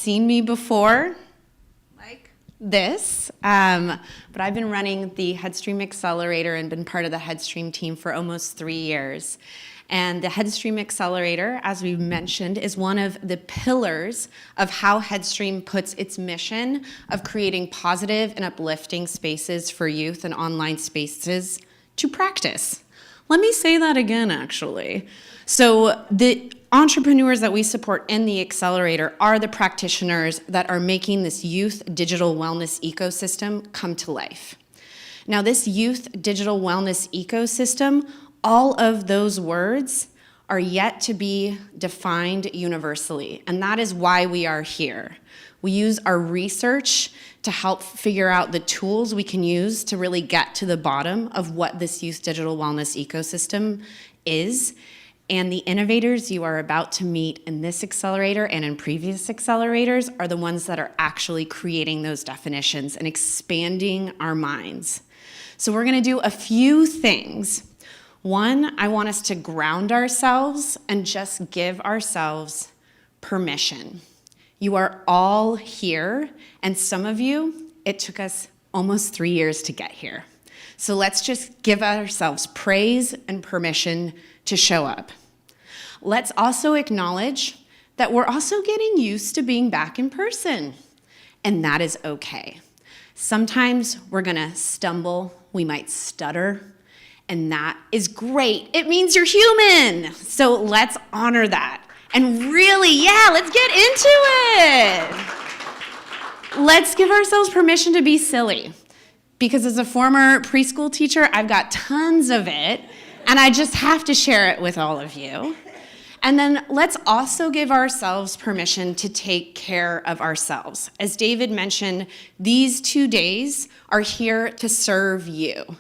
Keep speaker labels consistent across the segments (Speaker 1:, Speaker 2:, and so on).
Speaker 1: seen me before, like this, but I've been running the Headstream Accelerator and been part of the Headstream team for almost 3 years. And the Headstream Accelerator, as we mentioned, is one of the pillars of how Headstream puts its mission of creating positive and uplifting spaces for youth and online spaces to practice. Let me say that again, actually. So the entrepreneurs that we support in the Accelerator are the practitioners that are making this youth digital wellness ecosystem come to life. Now, this youth digital wellness ecosystem, all of those words are yet to be defined universally, and that is why we are here. We use our research to help figure out the tools we can use to really get to the bottom of what this youth digital wellness ecosystem is. And the innovators you are about to meet in this accelerator and in previous accelerators are the ones that are actually creating those definitions and expanding our minds. So we're gonna do a few things. One, I want us to ground ourselves and just give ourselves permission. You are all here, and some of you, it took us almost 3 years to get here. So let's just give ourselves praise and permission to show up. Let's also acknowledge that we're also getting used to being back in person, and that is okay. Sometimes we're gonna stumble, we might stutter, and that is great. It means you're human. So let's honor that. And really, let's get into it. Let's give ourselves permission to be silly. Because as a former preschool teacher, I've got tons of it, and I just have to share it with all of you. And then let's also give ourselves permission to take care of ourselves. As David mentioned, these 2 days are here to serve you.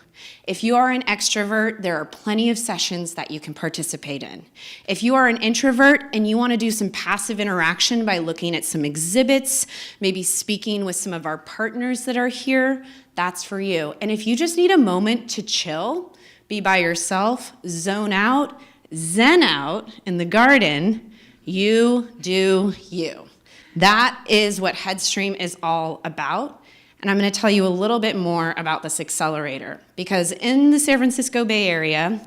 Speaker 1: If you are an extrovert, there are plenty of sessions that you can participate in. If you are an introvert and you want to do some passive interaction by looking at some exhibits, maybe speaking with some of our partners that are here, that's for you. And if you just need a moment to chill, be by yourself, zone out, zen out in the garden, you do you. That is what Headstream is all about. And I'm going to tell you a little bit more about this accelerator, because in the San Francisco Bay Area,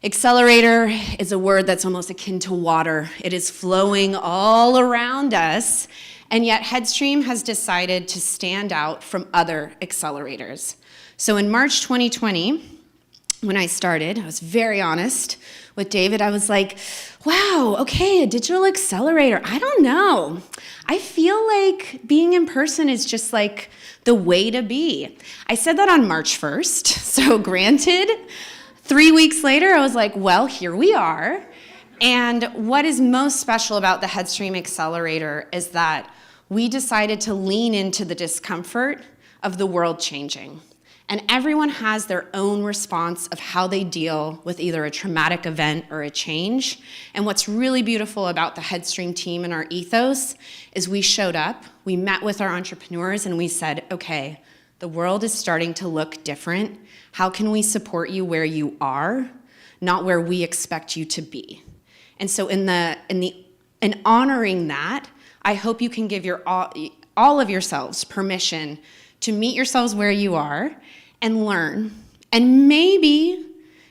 Speaker 1: accelerator is a word that's almost akin to water. It is flowing all around us, and yet Headstream has decided to stand out from other accelerators. So in March 2020, when I started, I was very honest with David. I was like, wow, okay, a digital accelerator. I don't know. I feel like being in person is just like the way to be. I said that on March 1st. So granted, 3 weeks later, I was like, well, here we are. And what is most special about the Headstream Accelerator is that we decided to lean into the discomfort of the world changing. And everyone has their own response of how they deal with either a traumatic event or a change. And what's really beautiful about the Headstream team and our ethos is we showed up, we met with our entrepreneurs, and we said, okay, the world is starting to look different. How can we support you where you are, not where we expect you to be? And so in honoring that, I hope you can give all of yourselves permission to meet yourselves where you are and learn. And maybe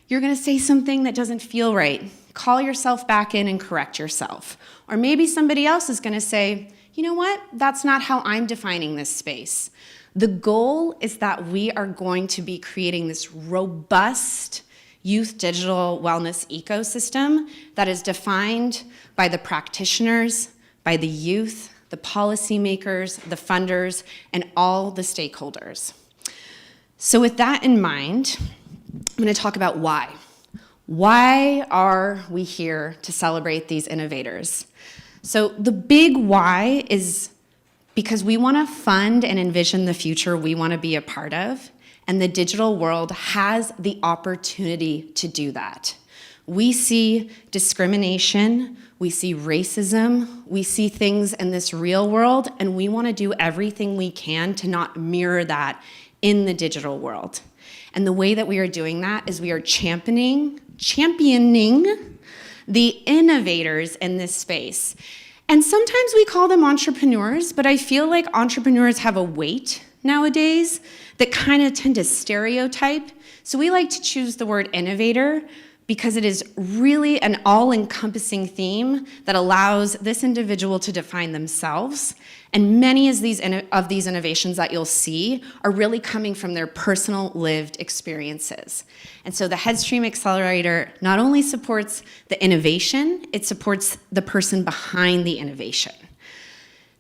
Speaker 1: you're gonna say something that doesn't feel right. Call yourself back in and correct yourself. Or maybe somebody else is gonna say, you know what, that's not how I'm defining this space. The goal is that we are going to be creating this robust youth digital wellness ecosystem that is defined by the practitioners, by the youth, the policymakers, the funders, and all the stakeholders. So with that in mind, I'm going to talk about why. Why are we here to celebrate these innovators? So the big why is because we want to fund and envision the future we want to be a part of, and the digital world has the opportunity to do that. We see discrimination, we see racism, we see things in this real world, and we want to do everything we can to not mirror that in the digital world. And the way that we are doing that is we are championing the innovators in this space. And sometimes we call them entrepreneurs, but I feel like entrepreneurs have a weight nowadays that kind of tend to stereotype. So we like to choose the word innovator because it is really an all-encompassing theme that allows this individual to define themselves. And many of these innovations that you'll see are really coming from their personal lived experiences. And so the Headstream Accelerator not only supports the innovation, it supports the person behind the innovation.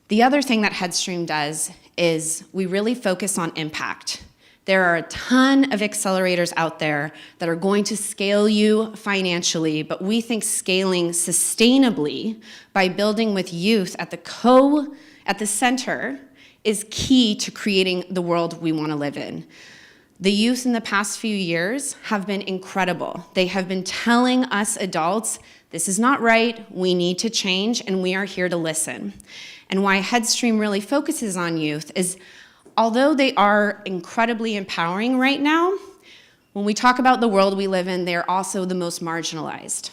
Speaker 1: The other thing that Headstream does is we really focus on impact. There are a ton of accelerators out there that are going to scale you financially, but we think scaling sustainably by building with youth at the center is key to creating the world we want to live in. The youth in the past few years have been incredible. They have been telling us adults, this is not right, we need to change, and we are here to listen. And why Headstream really focuses on youth is, although they are incredibly empowering right now, when we talk about the world we live in, they're also the most marginalized.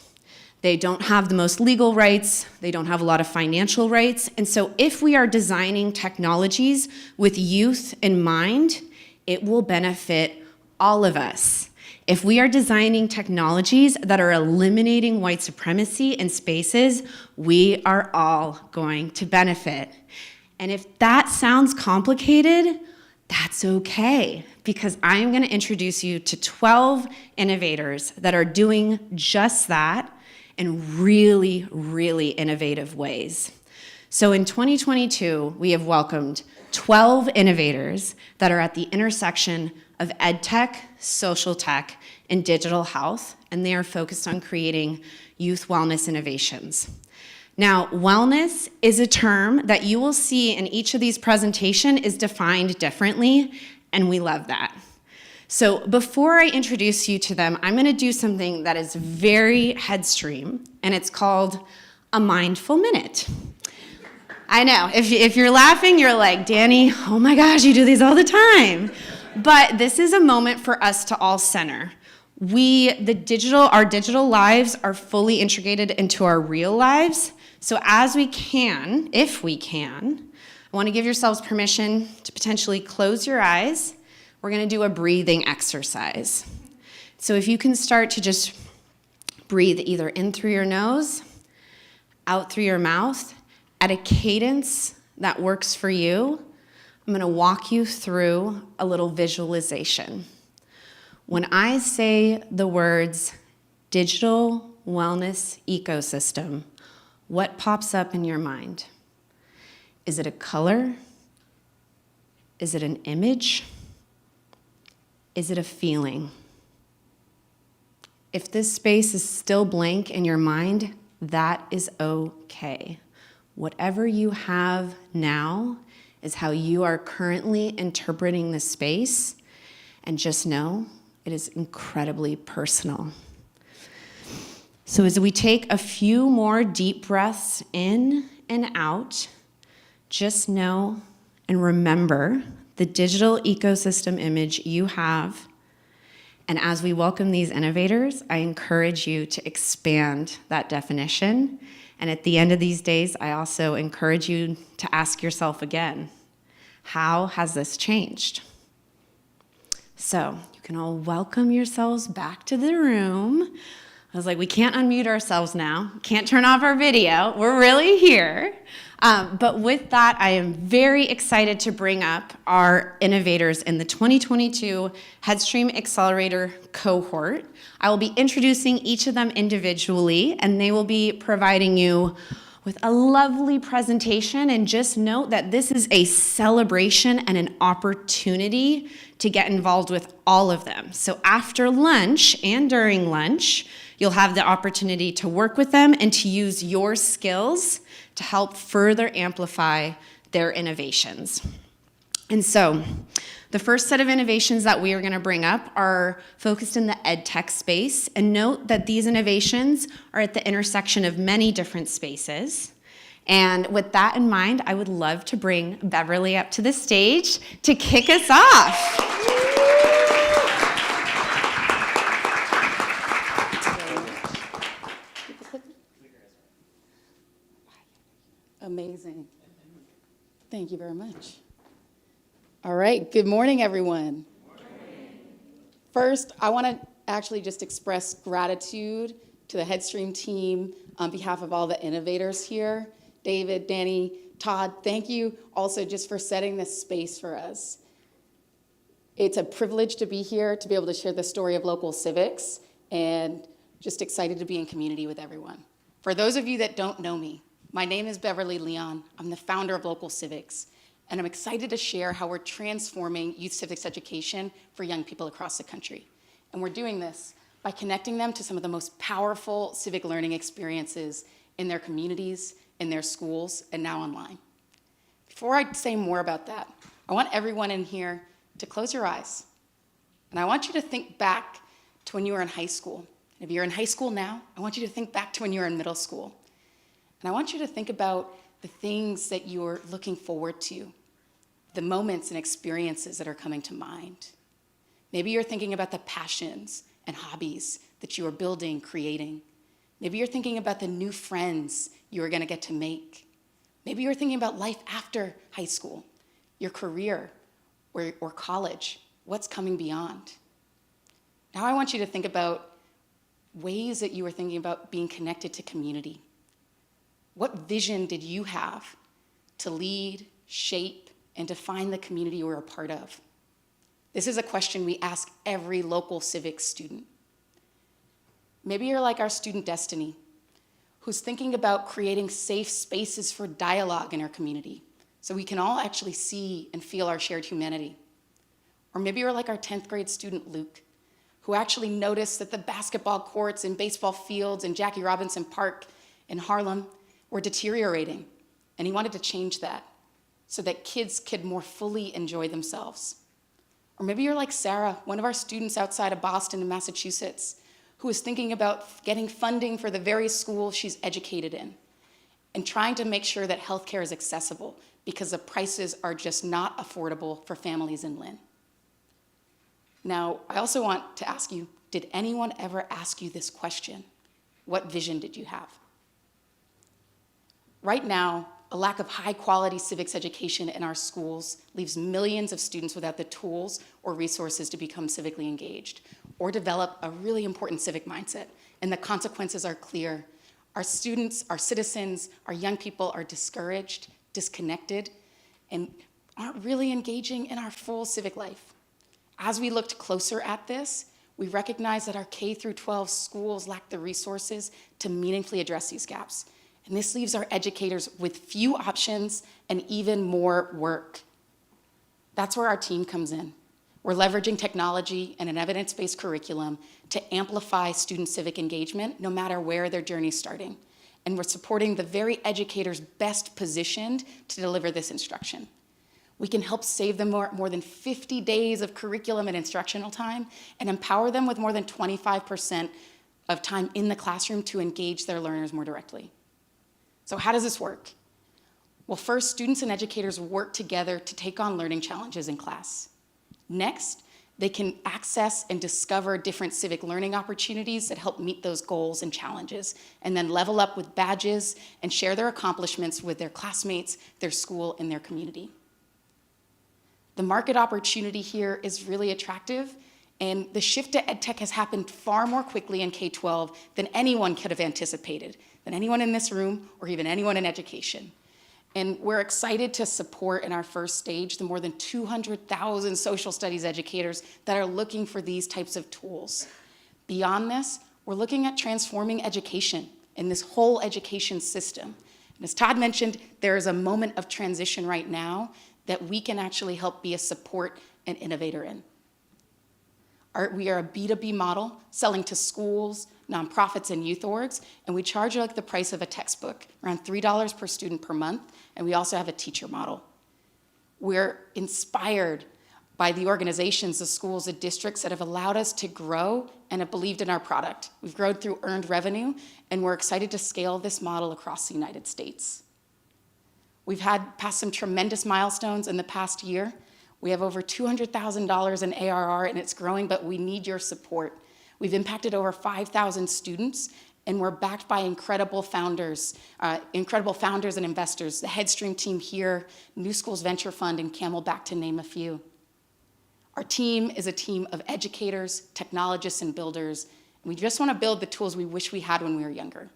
Speaker 1: They don't have the most legal rights, they don't have a lot of financial rights, and so if we are designing technologies with youth in mind, it will benefit all of us. If we are designing technologies that are eliminating white supremacy in spaces, we are all going to benefit. And if that sounds complicated, that's okay, because I am going to introduce you to 12 innovators that are doing just that in really, really innovative ways. So in 2022, we have welcomed 12 innovators that are at the intersection of ed tech, social tech, and digital health, and they are focused on creating youth wellness innovations. Now, wellness is a term that you will see in each of these presentations is defined differently, and we love that. So before I introduce you to them, I'm gonna do something that is very Headstream, and it's called a mindful minute. I know, if you're laughing, you're like, Danny, oh my gosh, you do these all the time. But this is a moment for us to all center. Our digital lives are fully integrated into our real lives. So as we can, if we can, I want to give yourselves permission to potentially close your eyes. We're going to do a breathing exercise. So if you can start to just breathe either in through your nose, out through your mouth, at a cadence that works for you, I'm going to walk you through a little visualization. When I say the words digital wellness ecosystem, what pops up in your mind? Is it a color? Is it an image? Is it a feeling? If this space is still blank in your mind, that is okay. Whatever you have now is how you are currently interpreting the space, and just know it is incredibly personal. So as we take a few more deep breaths in and out, just know and remember the digital ecosystem image you have. And as we welcome these innovators, I encourage you to expand that definition. And at the end of these days, I also encourage you to ask yourself again, how has this changed? So you can all welcome yourselves back to the room. I was like, we can't unmute ourselves now, can't turn off our video, we're really here. But with that, I am very excited to bring up our innovators in the 2022 Headstream Accelerator cohort. I will be introducing each of them individually, and they will be providing you with a lovely presentation. And just note that this is a celebration and an opportunity to get involved with all of them. So after lunch and during lunch, you'll have the opportunity to work with them and to use your skills to help further amplify their innovations. And so the first set of innovations that we are going to bring up are focused in the ed tech space. And note that these innovations are at the intersection of many different spaces. And with that in mind, I would love to bring Beverly up to the stage to kick us off.
Speaker 2: Amazing. Thank you very much. All right, good morning, everyone. Good morning. First, I want to actually just express gratitude to the Headstream team on behalf of all the innovators here. David, Danny, Todd, thank you also just for setting this space for us. It's a privilege to be here, to be able to share the story of local civics, and just excited to be in community with everyone. For those of you that don't know me, my name is Beverly Leon. I'm the founder of Local Civics, and I'm excited to share how we're transforming youth civics education for young people across the country. And we're doing this by connecting them to some of the most powerful civic learning experiences in their communities, in their schools, and now online. Before I say more about that, I want everyone in here to close your eyes. And I want you to think back to when you were in high school. If you're in high school now, I want you to think back to when you were in middle school. And I want you to think about the things that you're looking forward to, the moments and experiences that are coming to mind. Maybe you're thinking about the passions and hobbies that you are building, creating. Maybe you're thinking about the new friends you are going to get to make. Maybe you're thinking about life after high school, your career, or college, what's coming beyond. Now I want you to think about ways that you were thinking about being connected to community. What vision did you have to lead, shape, and define the community you were a part of? This is a question we ask every local civics student. Maybe you're like our student Destiny, who's thinking about creating safe spaces for dialogue in our community so we can all actually see and feel our shared humanity. Or maybe you're like our 10th grade student Luke, who actually noticed that the basketball courts and baseball fields in Jackie Robinson Park in Harlem were deteriorating, and he wanted to change that so that kids could more fully enjoy themselves. Or maybe you're like Sarah, one of our students outside of Boston in Massachusetts, who is thinking about getting funding for the very school she's educated in and trying to make sure that healthcare is accessible because the prices are just not affordable for families in Lynn. Now, I also want to ask you, did anyone ever ask you this question? What vision did you have? Right now, a lack of high-quality civics education in our schools leaves millions of students without the tools or resources to become civically engaged or develop a really important civic mindset, and the consequences are clear. Our students, our citizens, our young people are discouraged, disconnected, and aren't really engaging in our full civic life. As we looked closer at this, we recognized that our K-12 schools lack the resources to meaningfully address these gaps. And this leaves our educators with few options and even more work. That's where our team comes in. We're leveraging technology and an evidence-based curriculum to amplify student civic engagement, no matter where their journey's starting. And we're supporting the very educators best positioned to deliver this instruction. We can help save them more than 50 days of curriculum and instructional time and empower them with more than 25% of time in the classroom to engage their learners more directly. So how does this work? Well, first, students and educators work together to take on learning challenges in class. Next, they can access and discover different civic learning opportunities that help meet those goals and challenges, and then level up with badges and share their accomplishments with their classmates, their school, and their community. The market opportunity here is really attractive, and the shift to EdTech has happened far more quickly in K-12 than anyone could have anticipated, than anyone in this room or even anyone in education. And we're excited to support in our first stage the more than 200,000 social studies educators that are looking for these types of tools. Beyond this, we're looking at transforming education in this whole education system. And as Todd mentioned, there is a moment of transition right now that we can actually help be a support and innovator in. We are a B2B model selling to schools, nonprofits, and youth orgs, and we charge like the price of a textbook, around $3 per student per month, and we also have a teacher model. We're inspired by the organizations, the schools, the districts that have allowed us to grow and have believed in our product. We've grown through earned revenue, and we're excited to scale this model across the United States. We've passed some tremendous milestones in the past year. We have over $200,000 in ARR, and it's growing, but we need your support. We've impacted over 5,000 students And we're backed by incredible founders and investors, the Headstream team here, New Schools Venture Fund, and Camelback, to name a few. Our team is a team of educators, technologists, and builders. And we just want to build the tools we wish we had when we were younger.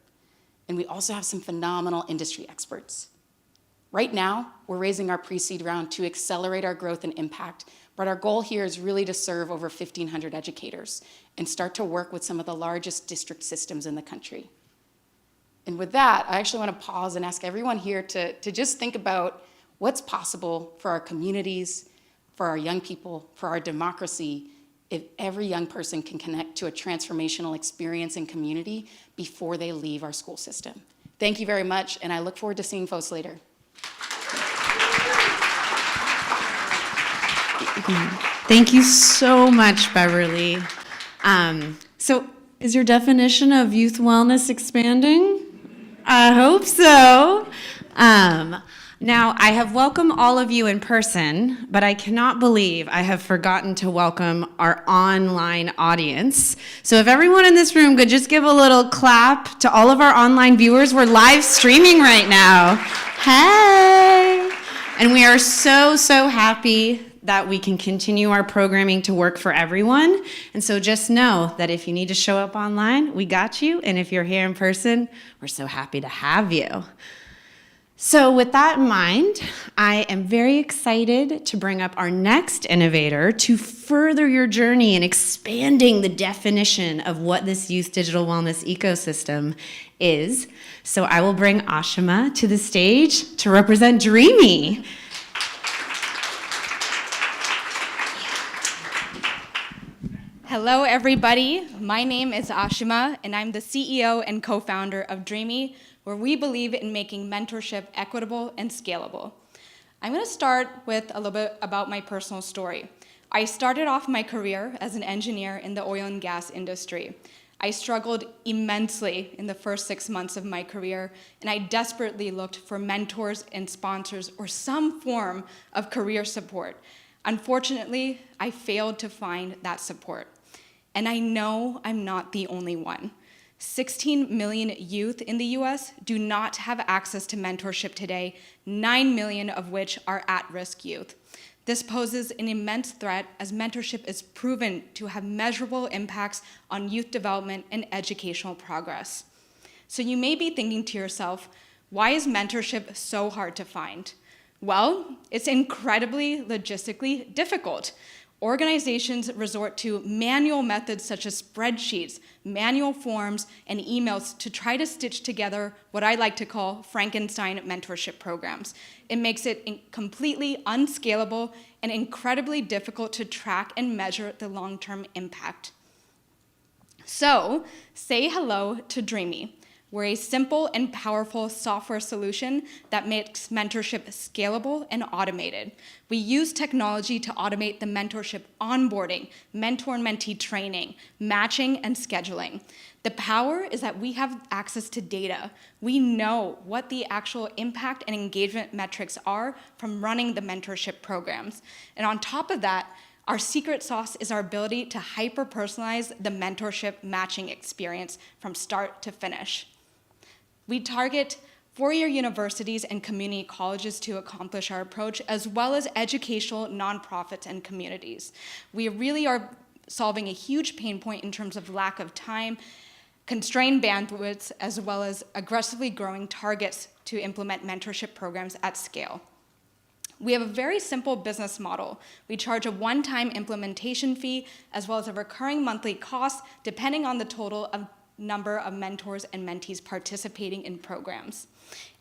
Speaker 2: And we also have some phenomenal industry experts. Right now, we're raising our pre-seed round to accelerate our growth and impact, but our goal here is really to serve over 1,500 educators and start to work with some of the largest district systems in the country. And with that, I actually want to pause and ask everyone here to just think about what's possible for our communities, for our young people, for our democracy, if every young person can connect to a transformational experience and community before they leave our school system. Thank you very much, and I look forward to seeing folks later.
Speaker 1: Thank you so much, Beverly. So is your definition of youth wellness expanding? I hope so. Now, I have welcomed all of you in person, but I cannot believe I have forgotten to welcome our online audience. So if everyone in this room could just give a little clap to all of our online viewers. We're live streaming right now. Hey! And we are so, so happy that we can continue our programming to work for everyone. And so just know that if you need to show up online, we got you. And if you're here in person, we're so happy to have you. So with that in mind, I am very excited to bring up our next innovator to further your journey in expanding the definition of what this youth digital wellness ecosystem is. So I will bring Ashima to the stage to represent Dreamy.
Speaker 3: Hello, everybody. My name is Ashima, and I'm the CEO and co-founder of Dreamy, where we believe in making mentorship equitable and scalable. I'm going to start with a little bit about my personal story. I started off my career as an engineer in the oil and gas industry. I struggled immensely in the first 6 months of my career, and I desperately looked for mentors and sponsors or some form of career support. Unfortunately, I failed to find that support. And I know I'm not the only one. 16 million youth in the US do not have access to mentorship today, 9 million of which are at-risk youth. This poses an immense threat as mentorship is proven to have measurable impacts on youth development and educational progress. So you may be thinking to yourself, why is mentorship so hard to find? Well, it's incredibly logistically difficult. Organizations resort to manual methods such as spreadsheets, manual forms, and emails to try to stitch together what I like to call Frankenstein mentorship programs. It makes it completely unscalable and incredibly difficult to track and measure the long-term impact. So, say hello to Dreamy. We're a simple and powerful software solution that makes mentorship scalable and automated. We use technology to automate the mentorship onboarding, mentor and mentee training, matching, and scheduling. The power is that we have access to data. We know what the actual impact and engagement metrics are from running the mentorship programs. And on top of that, our secret sauce is our ability to hyper-personalize the mentorship matching experience from start to finish. We target four-year universities and community colleges to accomplish our approach, as well as educational nonprofits and communities. We really are solving a huge pain point in terms of lack of time, constrained bandwidths, as well as aggressively growing targets to implement mentorship programs at scale. We have a very simple business model. We charge a one-time implementation fee, as well as a recurring monthly cost, depending on the total of number of mentors and mentees participating in programs.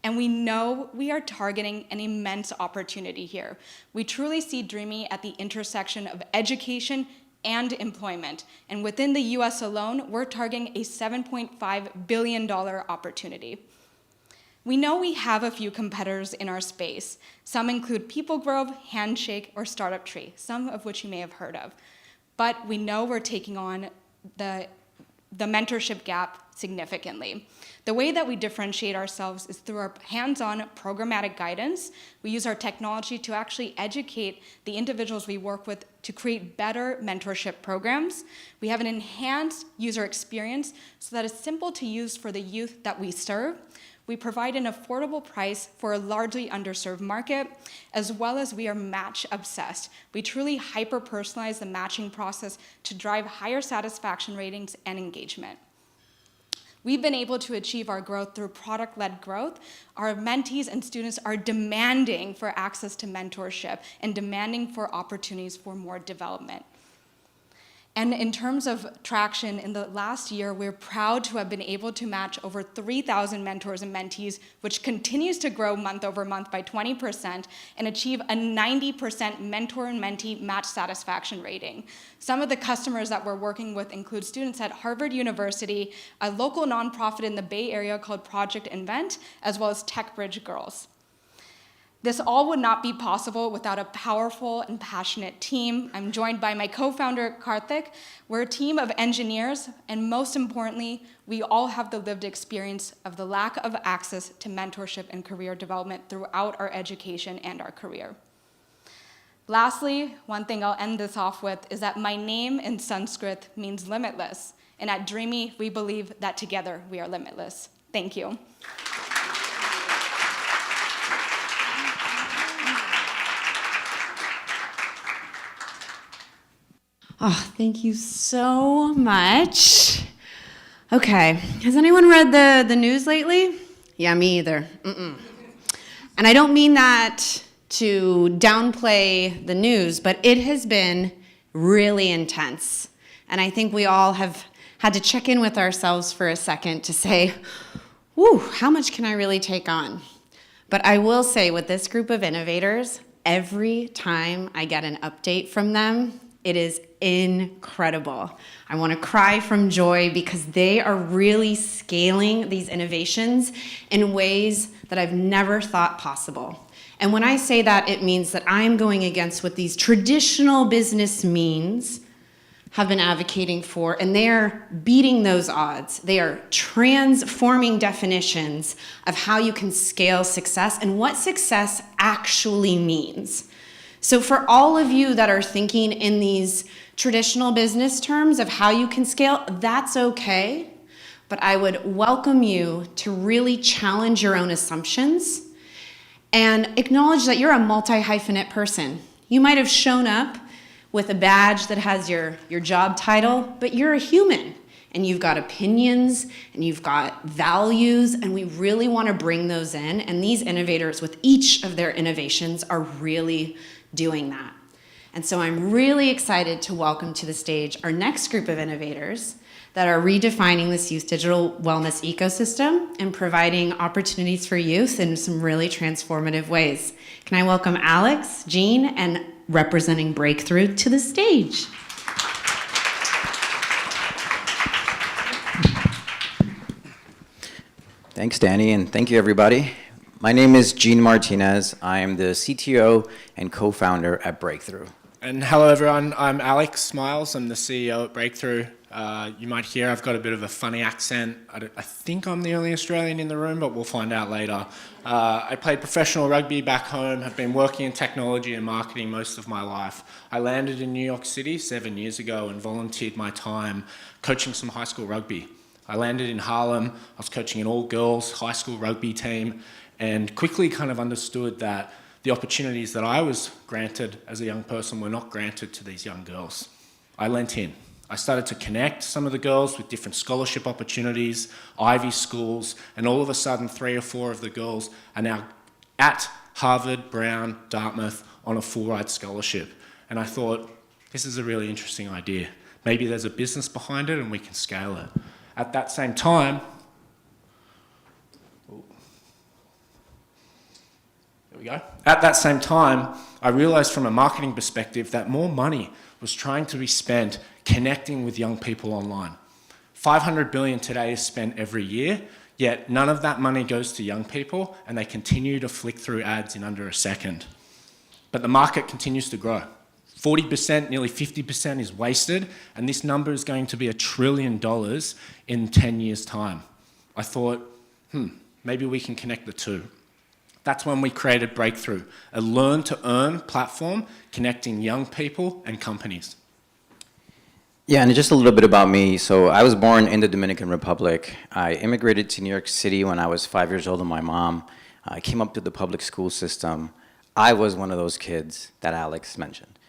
Speaker 3: And we know we are targeting an immense opportunity here. We truly see Dreamy at the intersection of education and employment. And within the US alone, we're targeting a $7.5 billion opportunity. We know we have a few competitors in our space. Some include PeopleGrove, Handshake, or Startup Tree, some of which you may have heard of. But we know we're taking on the the mentorship gap significantly. The way that we differentiate ourselves is through our hands-on programmatic guidance. We use our technology to actually educate the individuals we work with to create better mentorship programs. We have an enhanced user experience so that it's simple to use for the youth that we serve. We provide an affordable price for a largely underserved market, as well as we are match obsessed. We truly hyper-personalize the matching process to drive higher satisfaction ratings and engagement. We've been able to achieve our growth through product-led growth. Our mentees and students are demanding for access to mentorship and demanding for opportunities for more development. And in terms of traction, in the last year, we're proud to have been able to match over 3,000 mentors and mentees, which continues to grow month over month by 20%, and achieve a 90% mentor and mentee match satisfaction rating. Some of the customers that we're working with include students at Harvard University, a local nonprofit in the Bay Area called Project Invent, as well as TechBridge Girls. This all would not be possible without a powerful and passionate team. I'm joined by my co-founder, Karthik. We're a team of engineers, and most importantly, we all have the lived experience of the lack of access to mentorship and career development throughout our education and our career. Lastly, one thing I'll end this off with is that my name in Sanskrit means limitless. And at Dreamy, we believe that together we are limitless. Thank you.
Speaker 1: Oh, thank you so much. Okay, has anyone read the news lately? Yeah, me either. And I don't mean that to downplay the news, but it has been really intense. And I think we all have had to check in with ourselves for a second to say, whew, how much can I really take on? But I will say with this group of innovators, every time I get an update from them, it is incredible. I want to cry from joy because they are really scaling these innovations in ways that I've never thought possible. And when I say that, it means that I'm going against what these traditional business means have been advocating for, and they are beating those odds. They are transforming definitions of how you can scale success and what success actually means. So for all of you that are thinking in these traditional business terms of how you can scale, that's okay. But I would welcome you to really challenge your own assumptions and acknowledge that you're a multi-hyphenate person. You might have shown up with a badge that has your job title, but you're a human. And you've got opinions, and you've got values, and we really want to bring those in. And these innovators, with each of their innovations, are really doing that. And so I'm really excited to welcome to the stage our next group of innovators that are redefining this youth digital wellness ecosystem and providing opportunities for youth in some really transformative ways. Can I welcome Alex, Jean, and representing Breakthrough to the stage?
Speaker 4: Thanks, Danny, and thank you, everybody. My name is Gene Martinez. I am the CTO and co-founder at Breakthrough.
Speaker 5: And hello, everyone. I'm Alex Smiles. I'm the CEO at Breakthrough. You might hear I've got a bit of a funny accent. I think I'm the only Australian in the room, but we'll find out later. I played professional rugby back home, have been working in technology and marketing most of my life. I landed in New York City 7 years ago and volunteered my time coaching some high school rugby. I landed in Harlem. I was coaching an all-girls high school rugby team and quickly kind of understood that the opportunities that I was granted as a young person were not granted to these young girls. I lent in. I started to connect some of the girls with different scholarship opportunities, Ivy schools, and all of a sudden 3 or 4 of the girls are now at Harvard, Brown, Dartmouth on a full-ride scholarship. And I thought, this is a really interesting idea. Maybe there's a business behind it and we can scale it. At that same time, At that same time, I realized from a marketing perspective that more money was trying to be spent connecting with young people online. $500 billion today is spent every year, yet none of that money goes to young people and they continue to flick through ads in under a second. But the market continues to grow. 40%, nearly 50% is wasted, and this number is going to be $1 trillion in 10 years' time. I thought, maybe we can connect the two. That's when we created Breakthrough, a learn-to-earn platform connecting young people and companies.
Speaker 4: Yeah, and just a little bit about me. So I was born in the Dominican Republic. I immigrated to New York City when I was 5 years old with my mom. I came up through the public school system. I was one of those kids that Alex mentioned.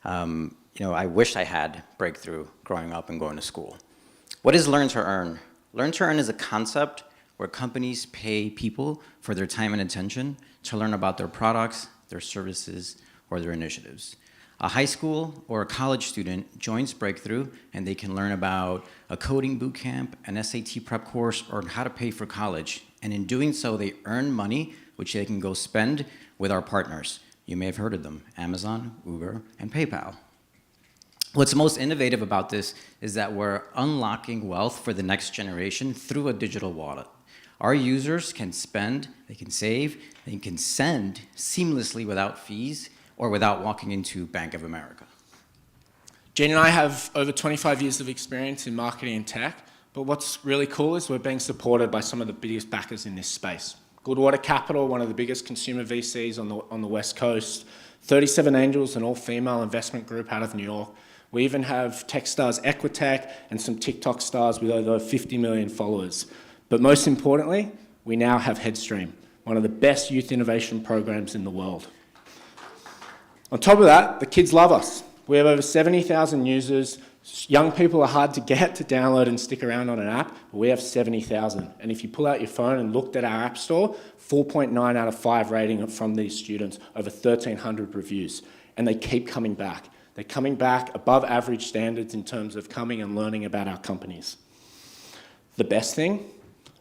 Speaker 4: I wish I had Breakthrough growing up and going to school. What is Learn to Earn? Learn to Earn is a concept where companies pay people for their time and attention to learn about their products, their services, or their initiatives. A high school or a college student joins Breakthrough and they can learn about a coding boot camp, an SAT prep course, or how to pay for college. And in doing so, they earn money, which they can go spend with our partners. You may have heard of them, Amazon, Uber, and PayPal. What's most innovative about this is that we're unlocking wealth for the next generation through a digital wallet. Our users can spend, they can save, they can send seamlessly without fees or without walking into Bank of America.
Speaker 5: Jean and I have over 25 years of experience in marketing and tech, but what's really cool is we're being supported by some of the biggest backers in this space. Goodwater Capital, one of the biggest consumer VCs on the West Coast, 37 Angels, an all-female investment group out of New York. We even have tech stars Equitech and some TikTok stars with over 50 million followers. But most importantly, we now have Headstream, one of the best youth innovation programs in the world. On top of that, the kids love us. We have over 70,000 users. Young people are hard to get to download and stick around on an app, but we have 70,000. And if you pull out your phone and looked at our app store, 4.9 out of 5 rating from these students, over 1,300 reviews. And they keep coming back. They're coming back above average standards in terms of coming and learning about our companies. The best thing,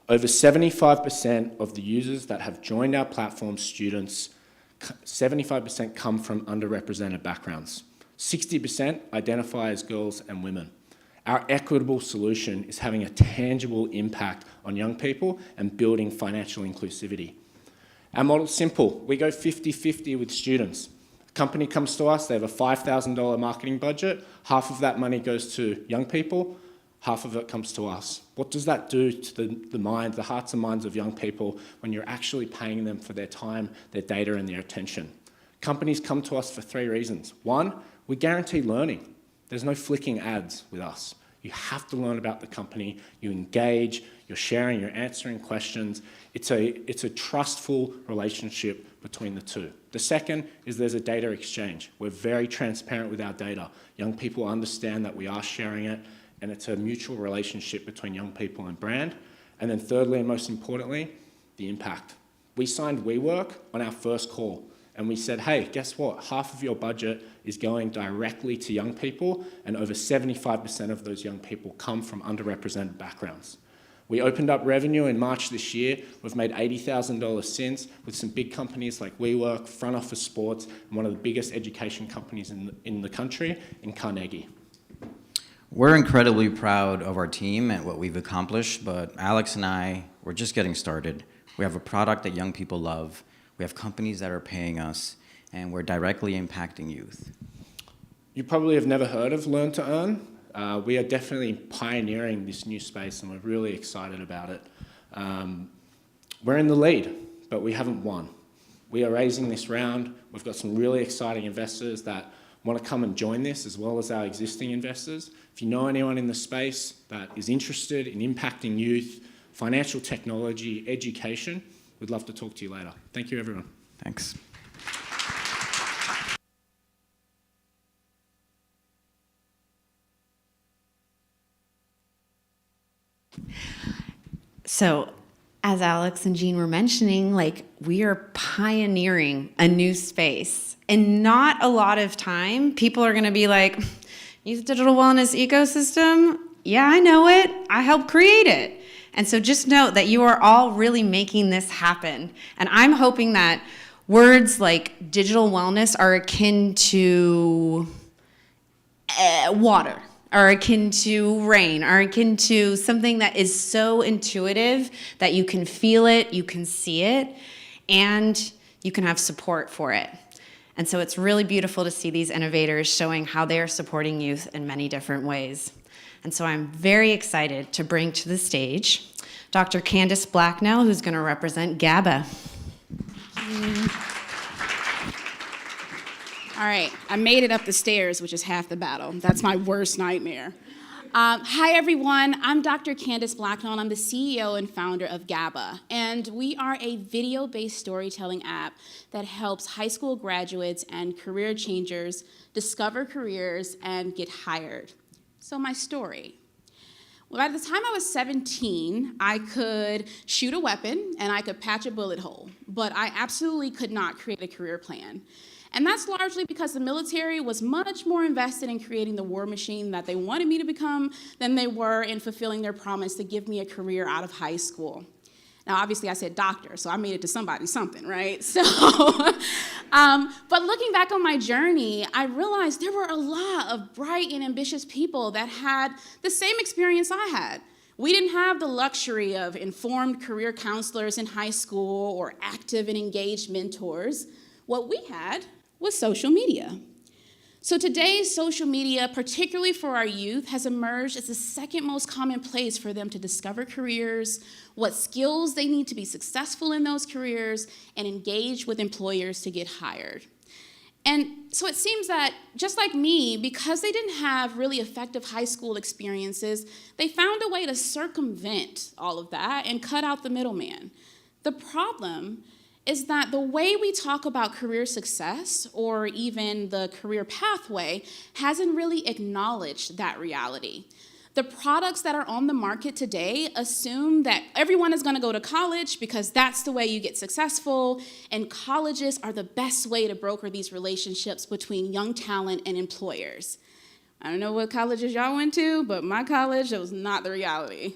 Speaker 5: over 75% of the users that have joined our platform, students, 75% come from underrepresented backgrounds. 60% identify as girls and women. Our equitable solution is having a tangible impact on young people and building financial inclusivity. Our model's simple. We go 50-50 with students. A company comes to us, they have a $5,000 marketing budget. Half of that money goes to young people, half of it comes to us. What does that do to the hearts and minds of young people when you're actually paying them for their time, their data, and their attention? Companies come to us for 3 reasons. 1, we guarantee learning. There's no flicking ads with us. You have to learn about the company, you engage, you're sharing, you're answering questions. It's a trustful relationship between the two. The second is there's a data exchange. We're very transparent with our data. Young people understand that we are sharing it, and it's a mutual relationship between young people and brand. And then thirdly, and most importantly, the impact. We signed WeWork on our first call, and we said, hey, guess what? Half of your budget is going directly to young people, and over 75% of those young people come from underrepresented backgrounds. We opened up revenue in March this year. We've made $80,000 since with some big companies like WeWork, Front Office Sports, and one of the biggest education companies in the country, in Carnegie.
Speaker 4: We're incredibly proud of our team and what we've accomplished, but Alex and I, we're just getting started. We have a product that young people love. We have companies that are paying us, and we're directly impacting youth.
Speaker 5: You probably have never heard of Learn to Earn. We are definitely pioneering this new space, and we're really excited about it. We're in the lead, but we haven't won. We are raising this round. We've got some really exciting investors that want to come and join this, as well as our existing investors. If you know anyone in the space that is interested in impacting youth, financial technology, education, we'd love to talk to you later. Thank you, everyone.
Speaker 4: Thanks.
Speaker 1: So, as Alex and Jean were mentioning, we are pioneering a new space. And not a lot of time, people are gonna be like, youth digital wellness ecosystem? Yeah, I know it. I helped create it. And so just note that you are all really making this happen. And I'm hoping that words like digital wellness are akin to water, are akin to rain, are akin to something that is so intuitive that you can feel it, you can see it, and you can have support for it. And so it's really beautiful to see these innovators showing how they are supporting youth in many different ways. And so I'm very excited to bring to the stage Dr. Candace Blacknell, who's going to represent Gaba.
Speaker 6: All right, I made it up the stairs, which is half the battle. That's my worst nightmare. Hi, everyone. I'm Dr. Candace Blacknell, and I'm the CEO and founder of Gaba. And we are a video-based storytelling app that helps high school graduates and career changers discover careers and get hired. So my story. Well, by the time I was 17, I could shoot a weapon and I could patch a bullet hole, but I absolutely could not create a career plan. And that's largely because the military was much more invested in creating the war machine that they wanted me to become than they were in fulfilling their promise to give me a career out of high school. Now, obviously, I said doctor, so I made it to something, right? So, but looking back on my journey, I realized there were a lot of bright and ambitious people that had the same experience I had. We didn't have the luxury of informed career counselors in high school or active and engaged mentors. What we had was social media. So today, social media, particularly for our youth, has emerged as the second most common place for them to discover careers, what skills they need to be successful in those careers, and engage with employers to get hired. And so it seems that, just like me, because they didn't have really effective high school experiences, they found a way to circumvent all of that and cut out the middleman. The problem is that the way we talk about career success or even the career pathway hasn't really acknowledged that reality. The products that are on the market today assume that everyone is going to go to college because that's the way you get successful, and colleges are the best way to broker these relationships between young talent and employers. I don't know what colleges y'all went to, but my college, that was not the reality.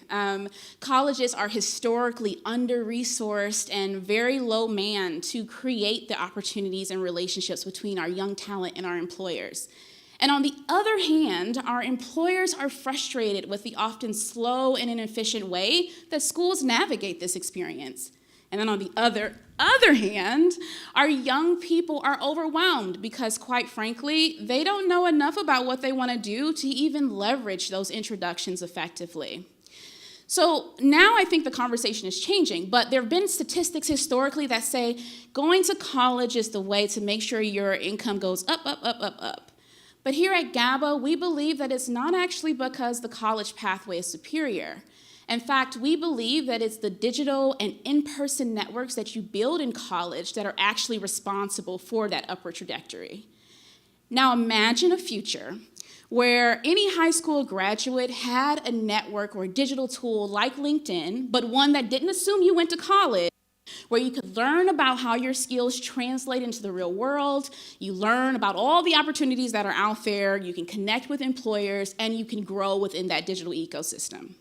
Speaker 6: Colleges are historically under-resourced and very low manned to create the opportunities and relationships between our young talent and our employers. And on the other hand, our employers are frustrated with the often slow and inefficient way that schools navigate this experience. And then on the other hand, our young people are overwhelmed because, quite frankly, they don't know enough about what they want to do to even leverage those introductions effectively. So now I think the conversation is changing, but there have been statistics historically that say going to college is the way to make sure your income goes up, up, up, up, up. But here at Gaba, we believe that it's not actually because the college pathway is superior. In fact, we believe that it's the digital and in-person networks that you build in college that are actually responsible for that upward trajectory. Now imagine a future where any high school graduate had a network or a digital tool like LinkedIn, but one that didn't assume you went to college, where you could learn about how your skills translate into the real world, you learn about all the opportunities that are out there, you can connect with employers, and you can grow within that digital ecosystem.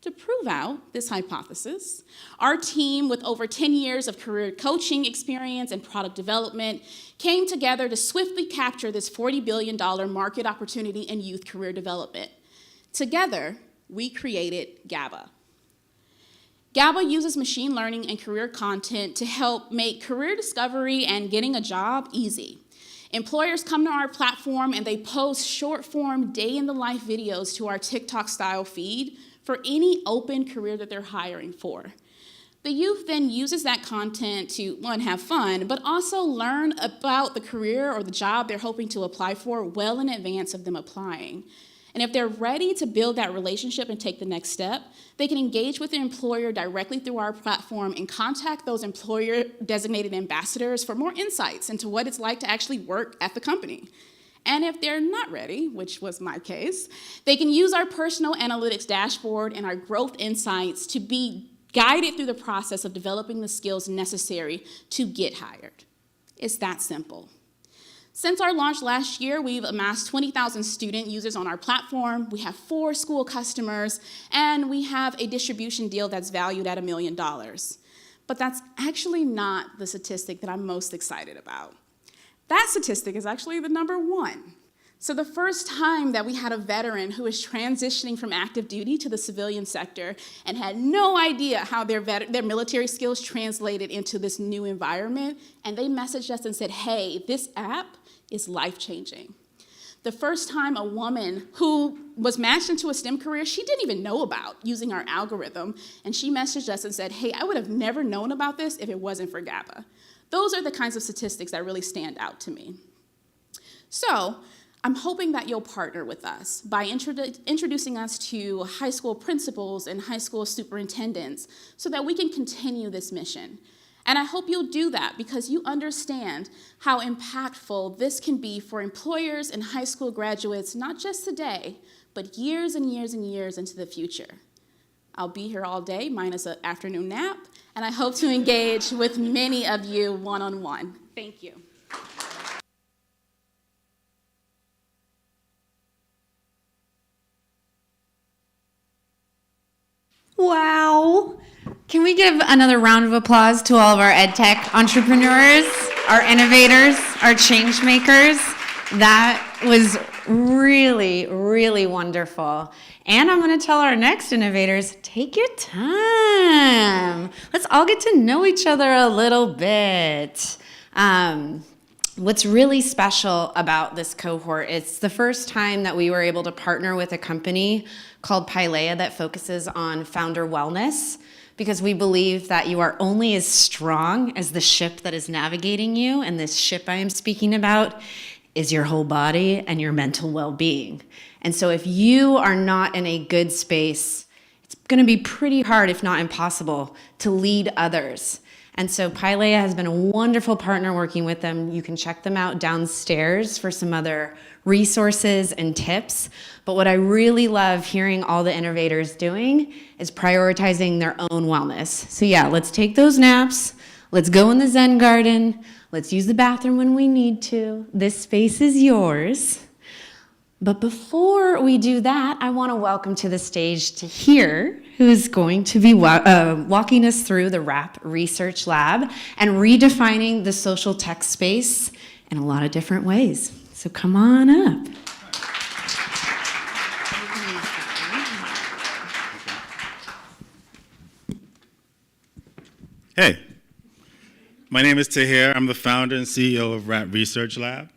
Speaker 6: To prove out this hypothesis, our team, with over 10 years of career coaching experience and product development, came together to swiftly capture this $40 billion market opportunity in youth career development. Together, we created Gaba. Gaba uses machine learning and career content to help make career discovery and getting a job easy. Employers come to our platform and they post short-form day-in-the-life videos to our TikTok-style feed for any open career that they're hiring for. The youth then uses that content to, one, have fun, but also learn about the career or the job they're hoping to apply for well in advance of them applying. And if they're ready to build that relationship and take the next step, they can engage with their employer directly through our platform and contact those employer-designated ambassadors for more insights into what it's like to actually work at the company. And if they're not ready, which was my case, they can use our personal analytics dashboard and our growth insights to be guided through the process of developing the skills necessary to get hired. It's that simple. Since our launch last year, we've amassed 20,000 student users on our platform, we have 4 school customers, and we have a distribution deal that's valued at $1 million. But that's actually not the statistic that I'm most excited about. That statistic is actually the number 1. So the first time that we had a veteran who was transitioning from active duty to the civilian sector and had no idea how their military skills translated into this new environment, and they messaged us and said, hey, this app is life-changing. The first time a woman who was matched into a STEM career she didn't even know about using our algorithm, and she messaged us and said, hey, I would have never known about this if it wasn't for Gaba. Those are the kinds of statistics that really stand out to me. So I'm hoping that you'll partner with us by introducing us to high school principals and high school superintendents so that we can continue this mission. And I hope you'll do that because you understand how impactful this can be for employers and high school graduates, not just today, but years and years and years into the future. I'll be here all day, minus an afternoon nap, and I hope to engage with many of you one-on-one. Thank you.
Speaker 1: Wow. Can we give another round of applause to all of our EdTech entrepreneurs, our innovators, our change makers? That was really, really wonderful. And I'm going to tell our next innovators, take your time. Let's all get to know each other a little bit. What's really special about this cohort, it's the first time that we were able to partner with a company called Pilea that focuses on founder wellness, because we believe that you are only as strong as the ship that is navigating you, and this ship I am speaking about is your whole body and your mental well-being. And so if you are not in a good space, it's going to be pretty hard, if not impossible, to lead others. And so Pilea has been a wonderful partner working with them. You can check them out downstairs for some other resources and tips. But what I really love hearing all the innovators doing is prioritizing their own wellness. So yeah, let's take those naps. Let's go in the Zen garden. Let's use the bathroom when we need to. This space is yours. But before we do that, I want to welcome to the stage Tahir, who is going to be walking us through the RAP Research Lab and redefining the social tech space in a lot of different ways. So come on up.
Speaker 7: Hey, my name is Tahir. I'm the founder and CEO of RAP Research Lab.